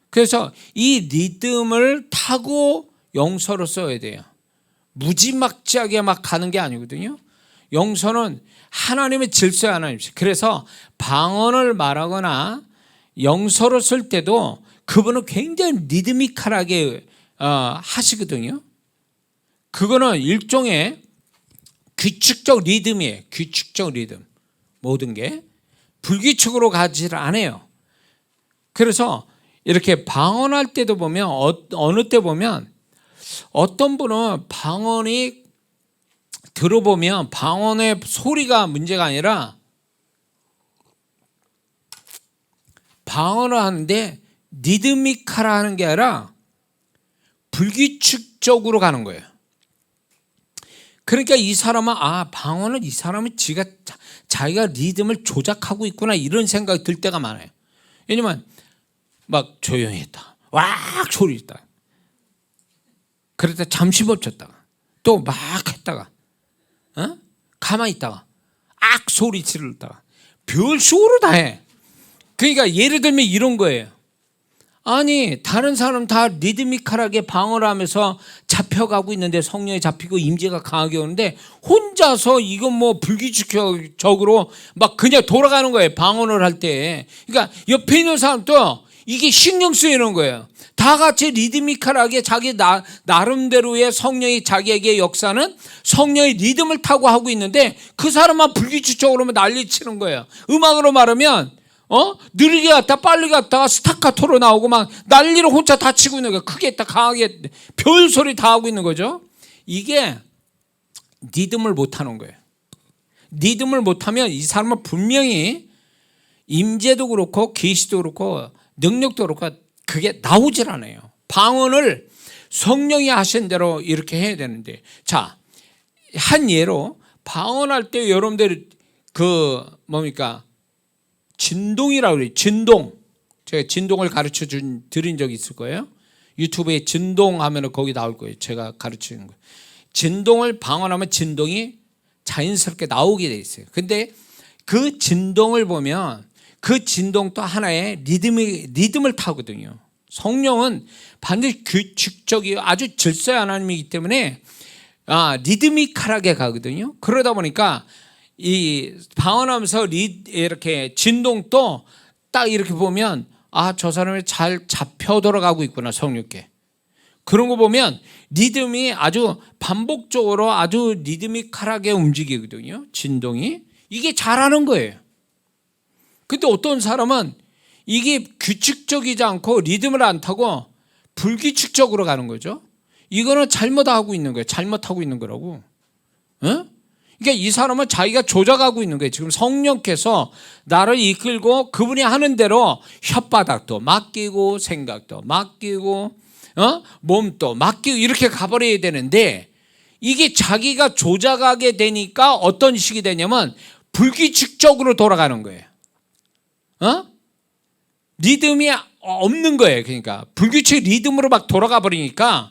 그래서 이 리듬을 타고 영서로 써야 돼요. 무지막지하게 막 가는 게 아니거든요. 영서는 하나님의 질서의 하나님이시죠. 그래서 방언을 말하거나 영서로 쓸 때도 그분은 굉장히 리드미컬하게 하시거든요. 그거는 일종의 규칙적 리듬이에요. 규칙적 리듬. 모든 게 불규칙으로 가지를 않아요. 그래서 이렇게 방언할 때도 보면 어느 때 보면 어떤 분은 방언이 들어보면 방언의 소리가 문제가 아니라 방언을 하는데 리드미컬하는 게 아니라 불규칙적으로 가는 거예요. 그러니까 이 사람은 방언은 이 사람은 자기가 리듬을 조작하고 있구나 이런 생각이 들 때가 많아요. 왜냐면 막 조용히 했다, 왁 소리 있다, 그랬다 잠시 멈췄다가 또 막 했다가 가만히 있다가 악 소리 지르다가 별식으로 다 해. 그러니까 예를 들면 이런 거예요. 아니 다른 사람 다 리드미컬하게 방언을 하면서 잡혀가고 있는데, 성령이 잡히고 임재가 강하게 오는데 혼자서 이건 뭐 불규칙적으로 막 그냥 돌아가는 거예요, 방언을 할 때. 그러니까 옆에 있는 사람도 이게 신경 쓰이는 거예요. 다 같이 리드미컬하게 자기 나름대로의 성령이 자기에게 역사는 성령의 리듬을 타고 하고 있는데 그 사람만 불규칙적으로 난리치는 거예요. 음악으로 말하면 느리게 갔다 빨리 갔다가 스타카토로 나오고 막 난리를 혼자 다 치고 있는 거예요. 크게 했다 강하게 별 소리 다 하고 있는 거죠. 이게 리듬을 못하는 거예요. 리듬을 못하면 이 사람은 분명히 임재도 그렇고 계시도 그렇고 능력도 그렇고 그게 나오질 않아요. 방언을 성령이 하신 대로 이렇게 해야 되는데, 자, 한 예로 방언할 때 여러분들 뭡니까? 진동이라고 그래요. 진동. 제가 진동을 가르쳐 드린 적이 있을 거예요. 유튜브에 진동 하면 거기 나올 거예요. 제가 가르치는 거. 진동을 방언하면 진동이 자연스럽게 나오게 돼 있어요. 근데 그 진동을 보면 그 진동도 하나의 리듬을 타거든요. 성령은 반드시 규칙적이고 아주 질서의 하나님이기 때문에 리드미컬하게 가거든요. 그러다 보니까 이 방언하면서 이렇게 진동도 딱 이렇게 보면 저 사람이 잘 잡혀 들어가고 있구나, 성령께. 그런 거 보면 리듬이 아주 반복적으로 아주 리드미컬하게 움직이거든요. 진동이. 이게 잘하는 거예요. 근데 어떤 사람은 이게 규칙적이지 않고 리듬을 안 타고 불규칙적으로 가는 거죠. 이거는 잘못하고 있는 거예요. 잘못하고 있는 거라고. 그러니까 이 사람은 자기가 조작하고 있는 거예요. 지금 성령께서 나를 이끌고 그분이 하는 대로 혓바닥도 맡기고 생각도 맡기고 몸도 맡기고 이렇게 가버려야 되는데, 이게 자기가 조작하게 되니까 어떤 식이 되냐면 불규칙적으로 돌아가는 거예요. 리듬이 없는 거예요. 그러니까 불규칙 리듬으로 막 돌아가 버리니까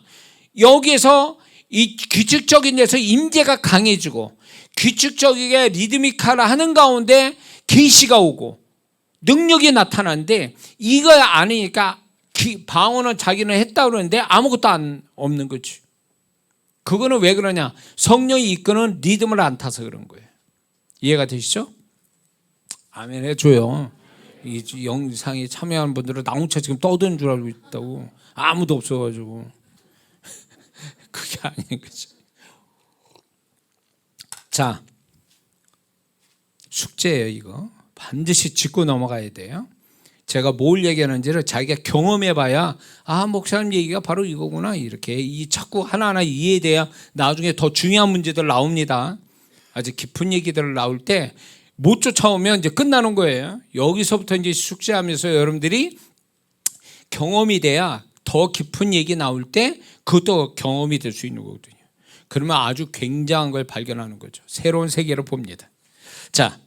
여기에서 이 규칙적인 데서 임재가 강해지고 규칙적이게 리드미컬 하는 가운데 계시가 오고 능력이 나타나는데, 이거 아니니까 방언은 자기는 했다고 그러는데 아무것도 없는 거지. 그거는 왜 그러냐? 성령이 이끄는 리듬을 안 타서 그런 거예요. 이해가 되시죠? 아멘 해줘요. 이 영상에 참여하는 분들은 나 혼자 지금 떠드는 줄 알고 있다고. 아무도 없어가지고. 그게 아닌 거죠. 자, 숙제예요. 이거 반드시 짚고 넘어가야 돼요. 제가 뭘 얘기하는지를 자기가 경험해봐야 목사님 얘기가 바로 이거구나, 이렇게 자꾸 하나하나 이해돼야 나중에 더 중요한 문제들 나옵니다. 아주 깊은 얘기들 나올 때 못 쫓아오면 이제 끝나는 거예요. 여기서부터 이제 숙제하면서 여러분들이 경험이 돼야 더 깊은 얘기 나올 때 그것도 경험이 될 수 있는 거거든요. 그러면 아주 굉장한 걸 발견하는 거죠. 새로운 세계를 봅니다. 자,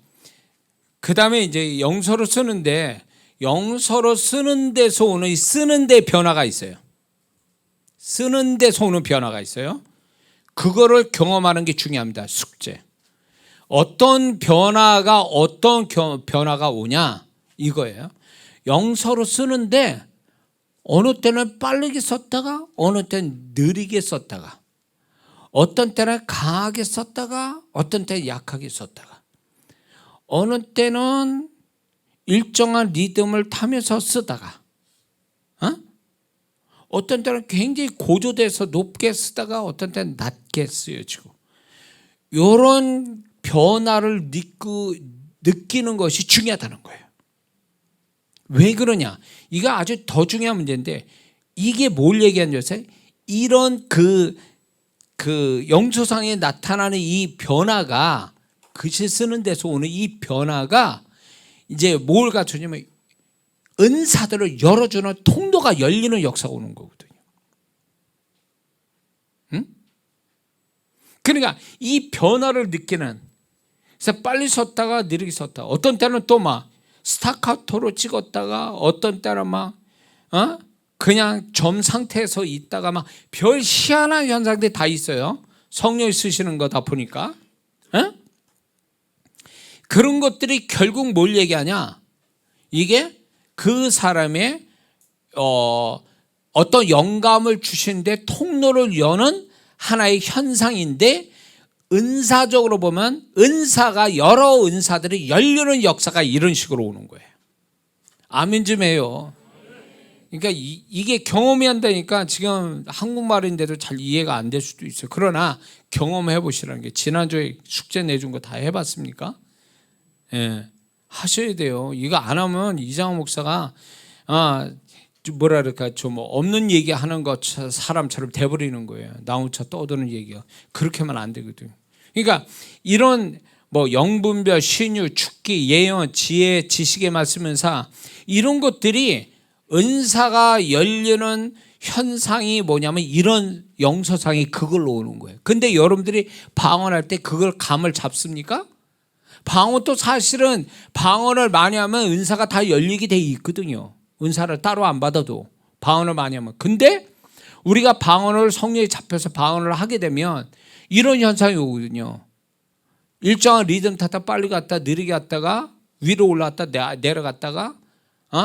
그 다음에 이제 영서로 쓰는데, 영서로 쓰는 데서 오는 쓰는 데 변화가 있어요. 쓰는 데서 오는 변화가 있어요. 그거를 경험하는 게 중요합니다. 숙제. 어떤 변화가 오냐 이거예요. 영서로 쓰는데 어느 때는 빠르게 썼다가 어느 때는 느리게 썼다가, 어떤 때는 강하게 썼다가 어떤 때는 약하게 썼다가, 어느 때는 일정한 리듬을 타면서 쓰다가, 어떤 때는 굉장히 고조돼서 높게 쓰다가 어떤 때는 낮게 쓰여지고, 이런 변화를 느끼는 것이 중요하다는 거예요. 왜 그러냐? 이거 아주 더 중요한 문제인데, 이게 뭘 얘기하는 줄 아세요? 이런 그 영서상에 나타나는 이 변화가, 글씨 쓰는 데서 오는 이 변화가 이제 뭘 갖추냐면 은사들을 열어주는 통로가 열리는 역사가 오는 거거든요. 그러니까 이 변화를 느끼는, 그래서 빨리 섰다가 느리게 섰다. 어떤 때는 또 막 스타카토로 찍었다가 어떤 때는 막 그냥 점 상태에서 있다가 막 별 희한한 현상들이 다 있어요. 성령이 쓰시는 거다 보니까. 그런 것들이 결국 뭘 얘기하냐? 이게 그 사람의 어떤 영감을 주시는데 통로를 여는 하나의 현상인데, 은사적으로 보면 은사가 여러 은사들이 열리는 역사가 이런 식으로 오는 거예요. 아멘 좀 해요. 그러니까 이게 경험이 안 되니까 지금 한국말인데도 잘 이해가 안 될 수도 있어요. 그러나 경험해 보시라는 게, 지난주에 숙제 내준 거 다 해봤습니까? 예, 하셔야 돼요. 이거 안 하면 이장호 목사가 뭐랄까 좀 없는 얘기하는 것 사람처럼 돼버리는 거예요. 나 혼자 떠드는 얘기가. 그렇게 하면 안 되거든요. 그러니까 이런 뭐 영분별, 신유, 축기, 예언, 지혜, 지식의 말씀, 은사, 이런 것들이 은사가 열리는 현상이 뭐냐면 이런 영서상이 그걸로 오는 거예요. 근데 여러분들이 방언할 때 그걸 감을 잡습니까? 방언도 사실은 방언을 많이 하면 은사가 다 열리게 돼 있거든요. 은사를 따로 안 받아도 방언을 많이 하면. 근데 우리가 방언을 성령에 잡혀서 방언을 하게 되면 이런 현상이 오거든요. 일정한 리듬 타다 빨리 갔다 느리게 갔다가 위로 올라갔다 내려갔다가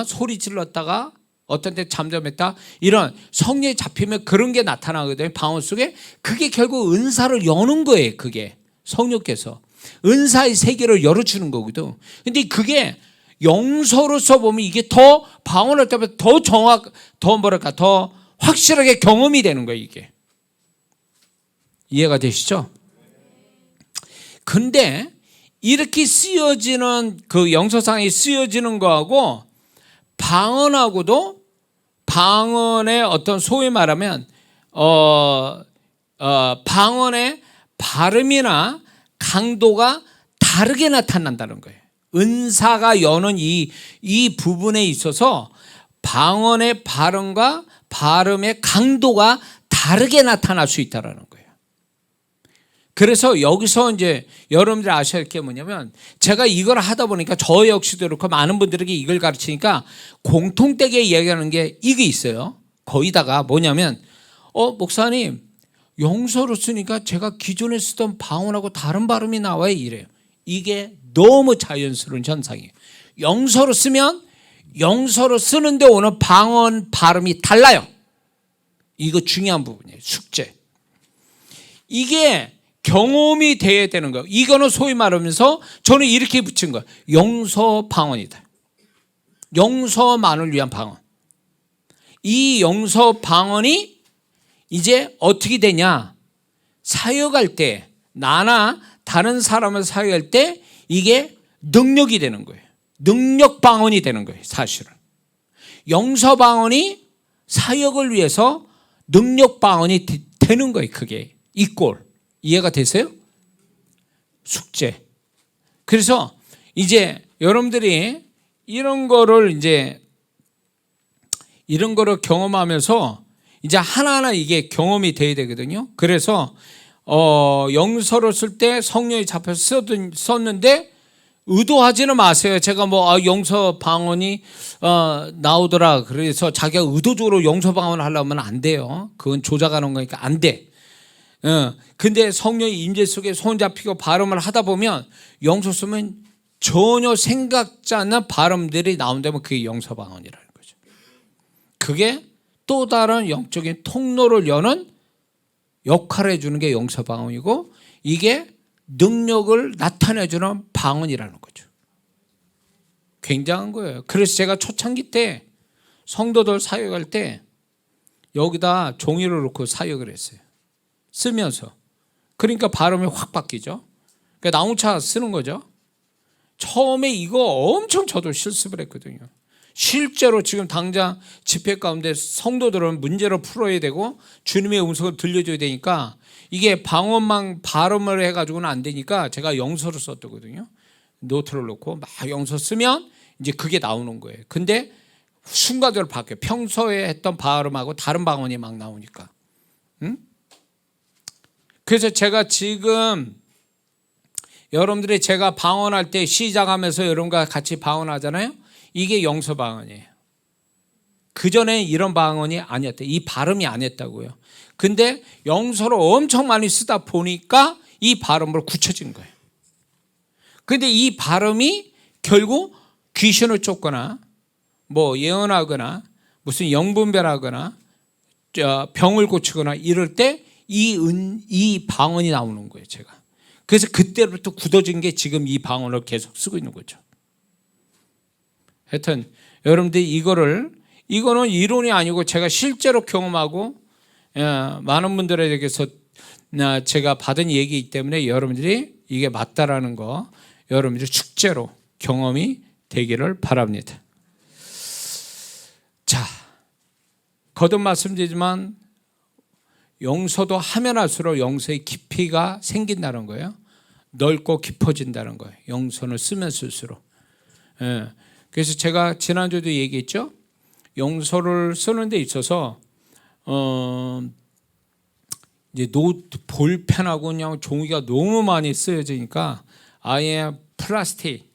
소리 질렀다가 어떤 때 잠잠했다, 이런 성령에 잡히면 그런 게 나타나거든요. 방언 속에. 그게 결국 은사를 여는 거예요. 그게 성령께서 은사의 세계를 열어주는 거거든. 근데 그게 영서로서 보면 이게 더 방언할 때보다 더 더 확실하게 경험이 되는 거예요. 이게 이해가 되시죠? 근데 이렇게 쓰여지는 그 영서상이 쓰여지는 거하고 방언하고도, 방언의 어떤 소위 말하면 방언의 발음이나 강도가 다르게 나타난다는 거예요. 은사가 여는 이 부분에 있어서 방언의 발음과 발음의 강도가 다르게 나타날 수 있다는 거예요. 그래서 여기서 이제 여러분들이 아셔야 할 게 뭐냐면, 제가 이걸 하다 보니까 저 역시도 그렇고 많은 분들에게 이걸 가르치니까 공통되게 얘기하는 게 이게 있어요. 거기다가 뭐냐면 목사님 영서로 쓰니까 제가 기존에 쓰던 방언하고 다른 발음이 나와요 이래요. 이게 너무 자연스러운 현상이에요. 영서로 쓰면 영서로 쓰는데 오는 방언 발음이 달라요. 이거 중요한 부분이에요. 숙제. 이게 경험이 돼야 되는 거예요. 이거는 소위 말하면서 저는 이렇게 붙인 거예요. 영서 방언이다. 영서만을 위한 방언. 이 영서 방언이 이제 어떻게 되냐? 사역할 때, 나나 다른 사람을 사역할 때 이게 능력이 되는 거예요. 능력 방언이 되는 거예요. 사실은 영서 방언이 사역을 위해서 능력 방언이 되는 거예요. 그게 이 꼴 이해가 되세요? 숙제. 그래서 이제 여러분들이 이런 거를 경험하면서 이제 하나하나 이게 경험이 돼야 되거든요. 그래서 영서를 쓸 때 성령이 잡혀서 썼는데 의도하지는 마세요. 제가 영서 방언이 나오더라 그래서 자기가 의도적으로 영서 방언을 하려면 안 돼요. 그건 조작하는 거니까 안 돼. 근데 성령의 임재 속에 손 잡히고 발음을 하다 보면 영서 쓰면 전혀 생각지 않는 발음들이 나온다면 그게 영서 방언이라는 거죠. 그게 또 다른 영적인 통로를 여는 역할을 해주는 게 영서 방언이고, 이게 능력을 나타내주는 방언이라는 거죠. 굉장한 거예요. 그래서 제가 초창기 때 성도들 사역할 때 여기다 종이를 놓고 사역을 했어요. 쓰면서. 그러니까 발음이 확 바뀌죠. 그러니까 나무차 쓰는 거죠. 처음에 이거 엄청 저도 실습을 했거든요. 실제로 지금 당장 집회 가운데 성도들은 문제를 풀어야 되고 주님의 음성을 들려줘야 되니까 이게 방언만 발음을 해가지고는 안 되니까 제가 영서를 썼거든요. 노트를 놓고 막 영서 쓰면 이제 그게 나오는 거예요. 근데 순간적으로 바뀌어요. 평소에 했던 발음하고 다른 방언이 막 나오니까. 그래서 제가 지금 여러분들이 제가 방언할 때 시작하면서 여러분과 같이 방언하잖아요. 이게 영서 방언이에요. 그전에 이런 방언이 아니었대. 이 발음이 아니었다고요. 근데 영서를 엄청 많이 쓰다 보니까 이 발음으로 굳혀진 거예요. 근데 이 발음이 결국 귀신을 쫓거나 뭐 예언하거나 무슨 영분별하거나 병을 고치거나 이럴 때 이 방언이 나오는 거예요, 제가. 그래서 그때부터 굳어진 게 지금 이 방언을 계속 쓰고 있는 거죠. 하여튼 여러분들이 이거는 이론이 아니고 제가 실제로 경험하고 많은 분들에게서 제가 받은 얘기이기 때문에 여러분들이 이게 맞다라는 거 여러분들이 축제로 경험이 되기를 바랍니다. 자, 거듭 말씀드리지만 영서도 하면 할수록 영서의 깊이가 생긴다는 거예요. 넓고 깊어진다는 거예요. 영서를 쓰면 쓸수록. 그래서 제가 지난주에도 얘기했죠. 영서를 쓰는 데 있어서 이제 노트 볼펜하고 그냥 종이가 너무 많이 쓰여지니까 아예 플라스틱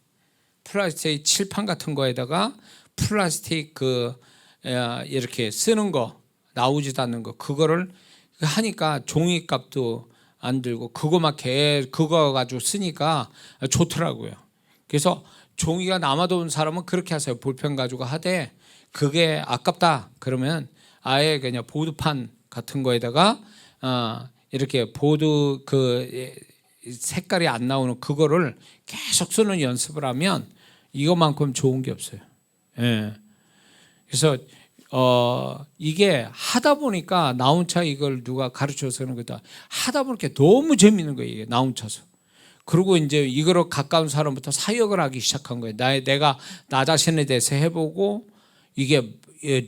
칠판 같은 거에다가 플라스틱 이렇게 쓰는 거 나오지도 않는 거 그거를 하니까 종이값도 안 들고 그거 가지고 쓰니까 좋더라고요. 그래서 종이가 남아도 온 사람은 그렇게 하세요. 볼펜 가지고 하되 그게 아깝다 그러면 아예 그냥 보드판 같은 거에다가 이렇게 보드 색깔이 안 나오는 그거를 계속 쓰는 연습을 하면 이것만큼 좋은 게 없어요. 예. 그래서 이게 하다 보니까 나 혼자 이걸 누가 가르쳐서 하는 거다. 하다 보니까 너무 재밌는 거예요. 이게 나 혼자서. 그리고 이제 이거로 가까운 사람부터 사역을 하기 시작한 거예요. 내가 나 자신에 대해서 해보고 이게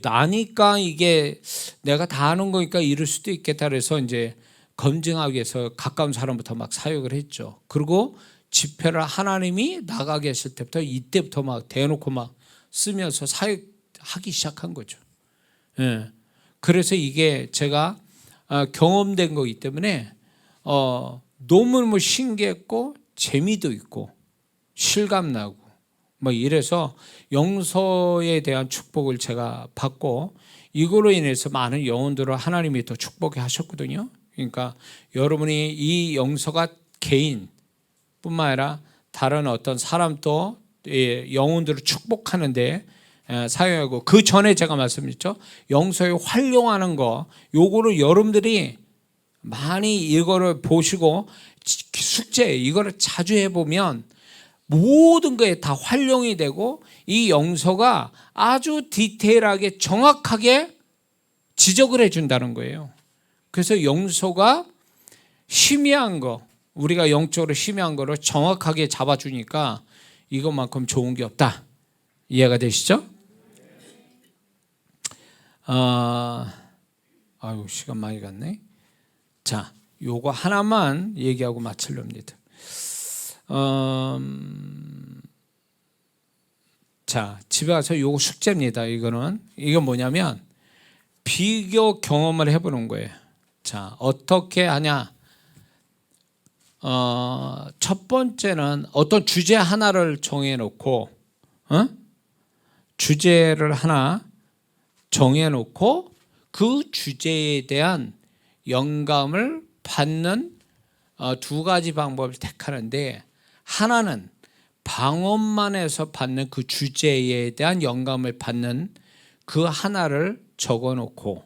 나니까 이게 내가 다 아는 거니까 이럴 수도 있겠다 그래서 이제 검증하기 위해서 가까운 사람부터 막 사역을 했죠. 그리고 집회를 하나님이 나가 계실 때부터 이때부터 막 대놓고 막 쓰면서 사역하기 시작한 거죠. 예. 그래서 이게 제가 경험된 거기 때문에 너무너무 신기했고 재미도 있고 실감나고 뭐 이래서 영서에 대한 축복을 제가 받고 이거로 인해서 많은 영혼들을 하나님이 또 축복해 하셨거든요. 그러니까 여러분이 이 영서가 개인뿐만 아니라 다른 어떤 사람도 영혼들을 축복하는데 사용하고 그 전에 제가 말씀드렸죠. 영서에 활용하는 거 요거를 여러분들이 많이 이거를 보시고 숙제 이거를 자주 해보면 모든 거에 다 활용이 되고 이 영서가 아주 디테일하게 정확하게 지적을 해준다는 거예요. 그래서 영서가 희미한 거 우리가 영적으로 희미한 거를 정확하게 잡아주니까 이것만큼 좋은 게 없다. 이해가 되시죠? 아유 시간 많이 갔네. 자, 요거 하나만 얘기하고 마치렵니다. 자, 집에 가서 요거 숙제입니다. 이건 뭐냐면 비교 경험을 해보는 거예요. 자, 어떻게 하냐? 첫 번째는 어떤 주제 하나를 정해놓고, 주제를 하나 정해놓고 그 주제에 대한 영감을 받는 두 가지 방법을 택하는데 하나는 방언만에서 받는 그 주제에 대한 영감을 받는 그 하나를 적어놓고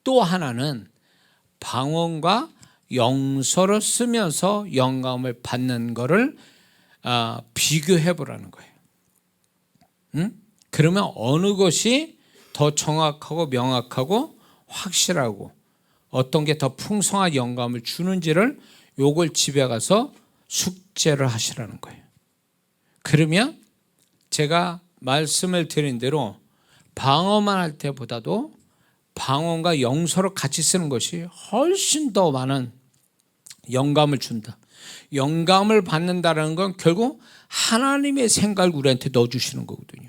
또 하나는 방언과 영서를 쓰면서 영감을 받는 거를 비교해 보라는 거예요. 그러면 어느 것이 더 정확하고 명확하고 확실하고 어떤 게 더 풍성한 영감을 주는지를 요걸 집에 가서 숙제를 하시라는 거예요. 그러면 제가 말씀을 드린 대로 방언만 할 때보다도 방언과 영서를 같이 쓰는 것이 훨씬 더 많은 영감을 준다. 영감을 받는다는 건 결국 하나님의 생각을 우리한테 넣어주시는 거거든요.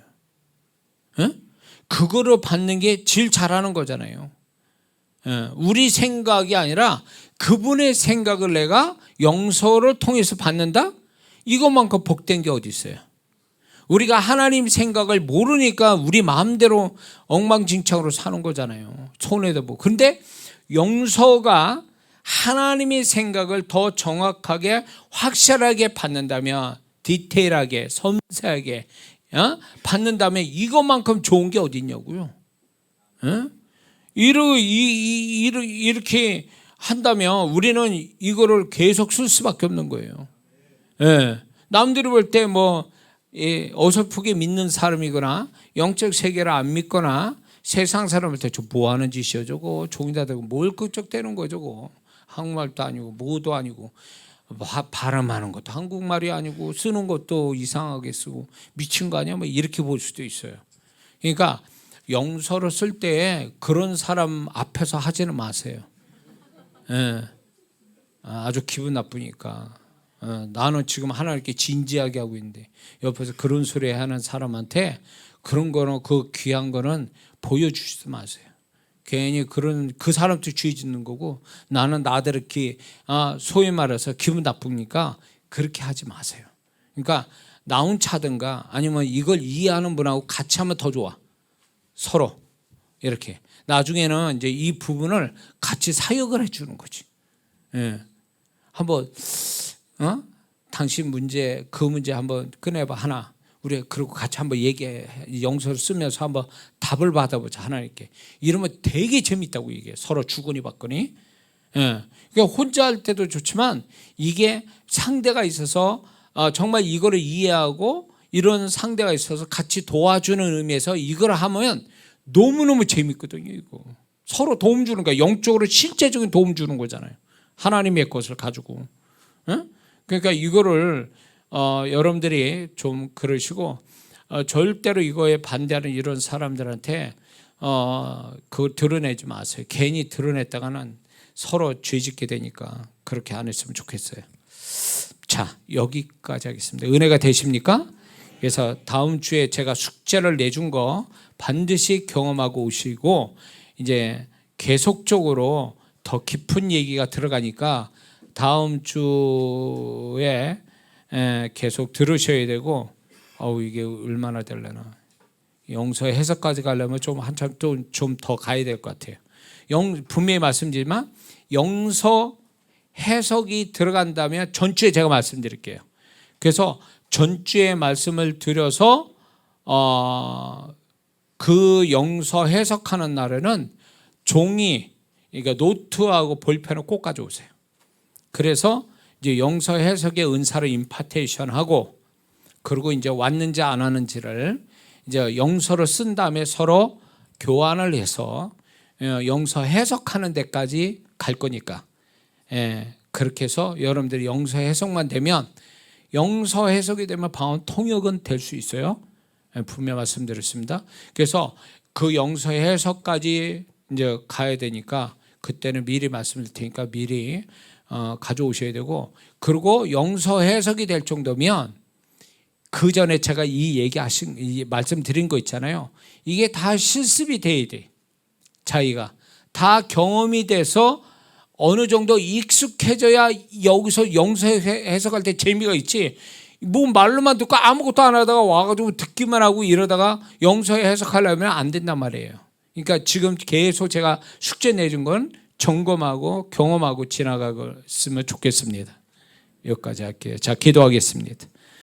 그거를 받는 게 제일 잘하는 거잖아요. 우리 생각이 아니라 그분의 생각을 내가 영서를 통해서 받는다? 이것만큼 복된 게 어디 있어요? 우리가 하나님 생각을 모르니까 우리 마음대로 엉망진창으로 사는 거잖아요. 손해도 보고. 근데 영서가 하나님의 생각을 더 정확하게 확실하게 받는다면, 디테일하게 섬세하게 받는다면 이것만큼 좋은 게 어디 있냐고요. 이렇게 한다면 우리는 이거를 계속 쓸 수밖에 없는 거예요. 남들이 볼 때 뭐 어설프게 믿는 사람이거나 영적 세계를 안 믿거나 세상 사람한테 저 뭐 하는 짓이야 저거, 종이다 대고 뭘 끄적대는 거야 저거, 한국말도 아니고 뭐도 아니고 발음하는 것도 한국말이 아니고 쓰는 것도 이상하게 쓰고 미친 거 아니야 뭐 이렇게 볼 수도 있어요. 그러니까 영서를 쓸 때 그런 사람 앞에서 하지는 마세요. 아주 기분 나쁘니까. 나는 지금 하나님께 진지하게 하고 있는데 옆에서 그런 소리 하는 사람한테 그런 거는, 그 귀한 거는 보여주지도 마세요. 괜히 그 사람도 죄 짓는 거고, 나는 나대로 이렇게 소위 말해서 기분 나쁘니까 그렇게 하지 마세요. 그러니까 나 혼자든가 아니면 이걸 이해하는 분하고 같이 하면 더 좋아. 서로 이렇게 나중에는 이제 이 부분을 같이 사역을 해주는 거지. 한번 당신 문제, 그 문제 한번 꺼내봐 하나. 우리 그리고 같이 한번 영서를 쓰면서 한번 답을 받아보자 하나님께. 이러면 되게 재밌다고 이게 서로 주거니 받거니. 그러니까 혼자 할 때도 좋지만 이게 상대가 있어서 정말 이거를 이해하고 이런 상대가 있어서 같이 도와주는 의미에서 이걸 하면 너무너무 재밌거든요. 이거 서로 도움 주는 거야. 영적으로 실제적인 도움 주는 거잖아요. 하나님의 것을 가지고. 그러니까 이거를 여러분들이 좀 그러시고, 절대로 이거에 반대하는 이런 사람들한테 그거 드러내지 마세요. 괜히 드러냈다가는 서로 죄짓게 되니까 그렇게 안 했으면 좋겠어요. 자, 여기까지 하겠습니다. 은혜가 되십니까? 그래서 다음 주에 제가 숙제를 내준 거 반드시 경험하고 오시고, 이제 계속적으로 더 깊은 얘기가 들어가니까 다음 주에 계속 들으셔야 되고, 이게 얼마나 되려나. 영서 해석까지 가려면 좀 한참 좀 더 가야 될 것 같아요. 분명히 말씀드리지만 영서 해석이 들어간다면 전주에 제가 말씀드릴게요. 그래서 전주에 말씀을 드려서 그 영서 해석하는 날에는 종이, 그러니까 노트하고 볼펜을 꼭 가져오세요. 그래서 이제 영서 해석의 은사를 임파테이션하고, 그리고 이제 왔는지 안 왔는지를 이제 영서를 쓴 다음에 서로 교환을 해서 영서 해석하는 데까지 갈 거니까, 그렇게 해서 여러분들이 영서 해석만 되면, 영서 해석이 되면 방언 통역은 될 수 있어요. 분명 말씀드렸습니다. 그래서 그 영서 해석까지 이제 가야 되니까 그때는 미리 말씀드릴 테니까 미리 가져오셔야 되고, 그리고 영서 해석이 될 정도면 그 전에 제가 이 말씀드린 거 있잖아요. 이게 다 실습이 돼야 돼. 자기가 다 경험이 돼서 어느 정도 익숙해져야 여기서 영서 해석할 때 재미가 있지. 뭐 말로만 듣고 아무것도 안 하다가 와가지고 듣기만 하고 이러다가 영서 해석하려면 안 된단 말이에요. 그러니까 지금 계속 제가 숙제 내준 건 점검하고 경험하고 지나가고 있으면 좋겠습니다. 여기까지 할게요. 자, 기도하겠습니다.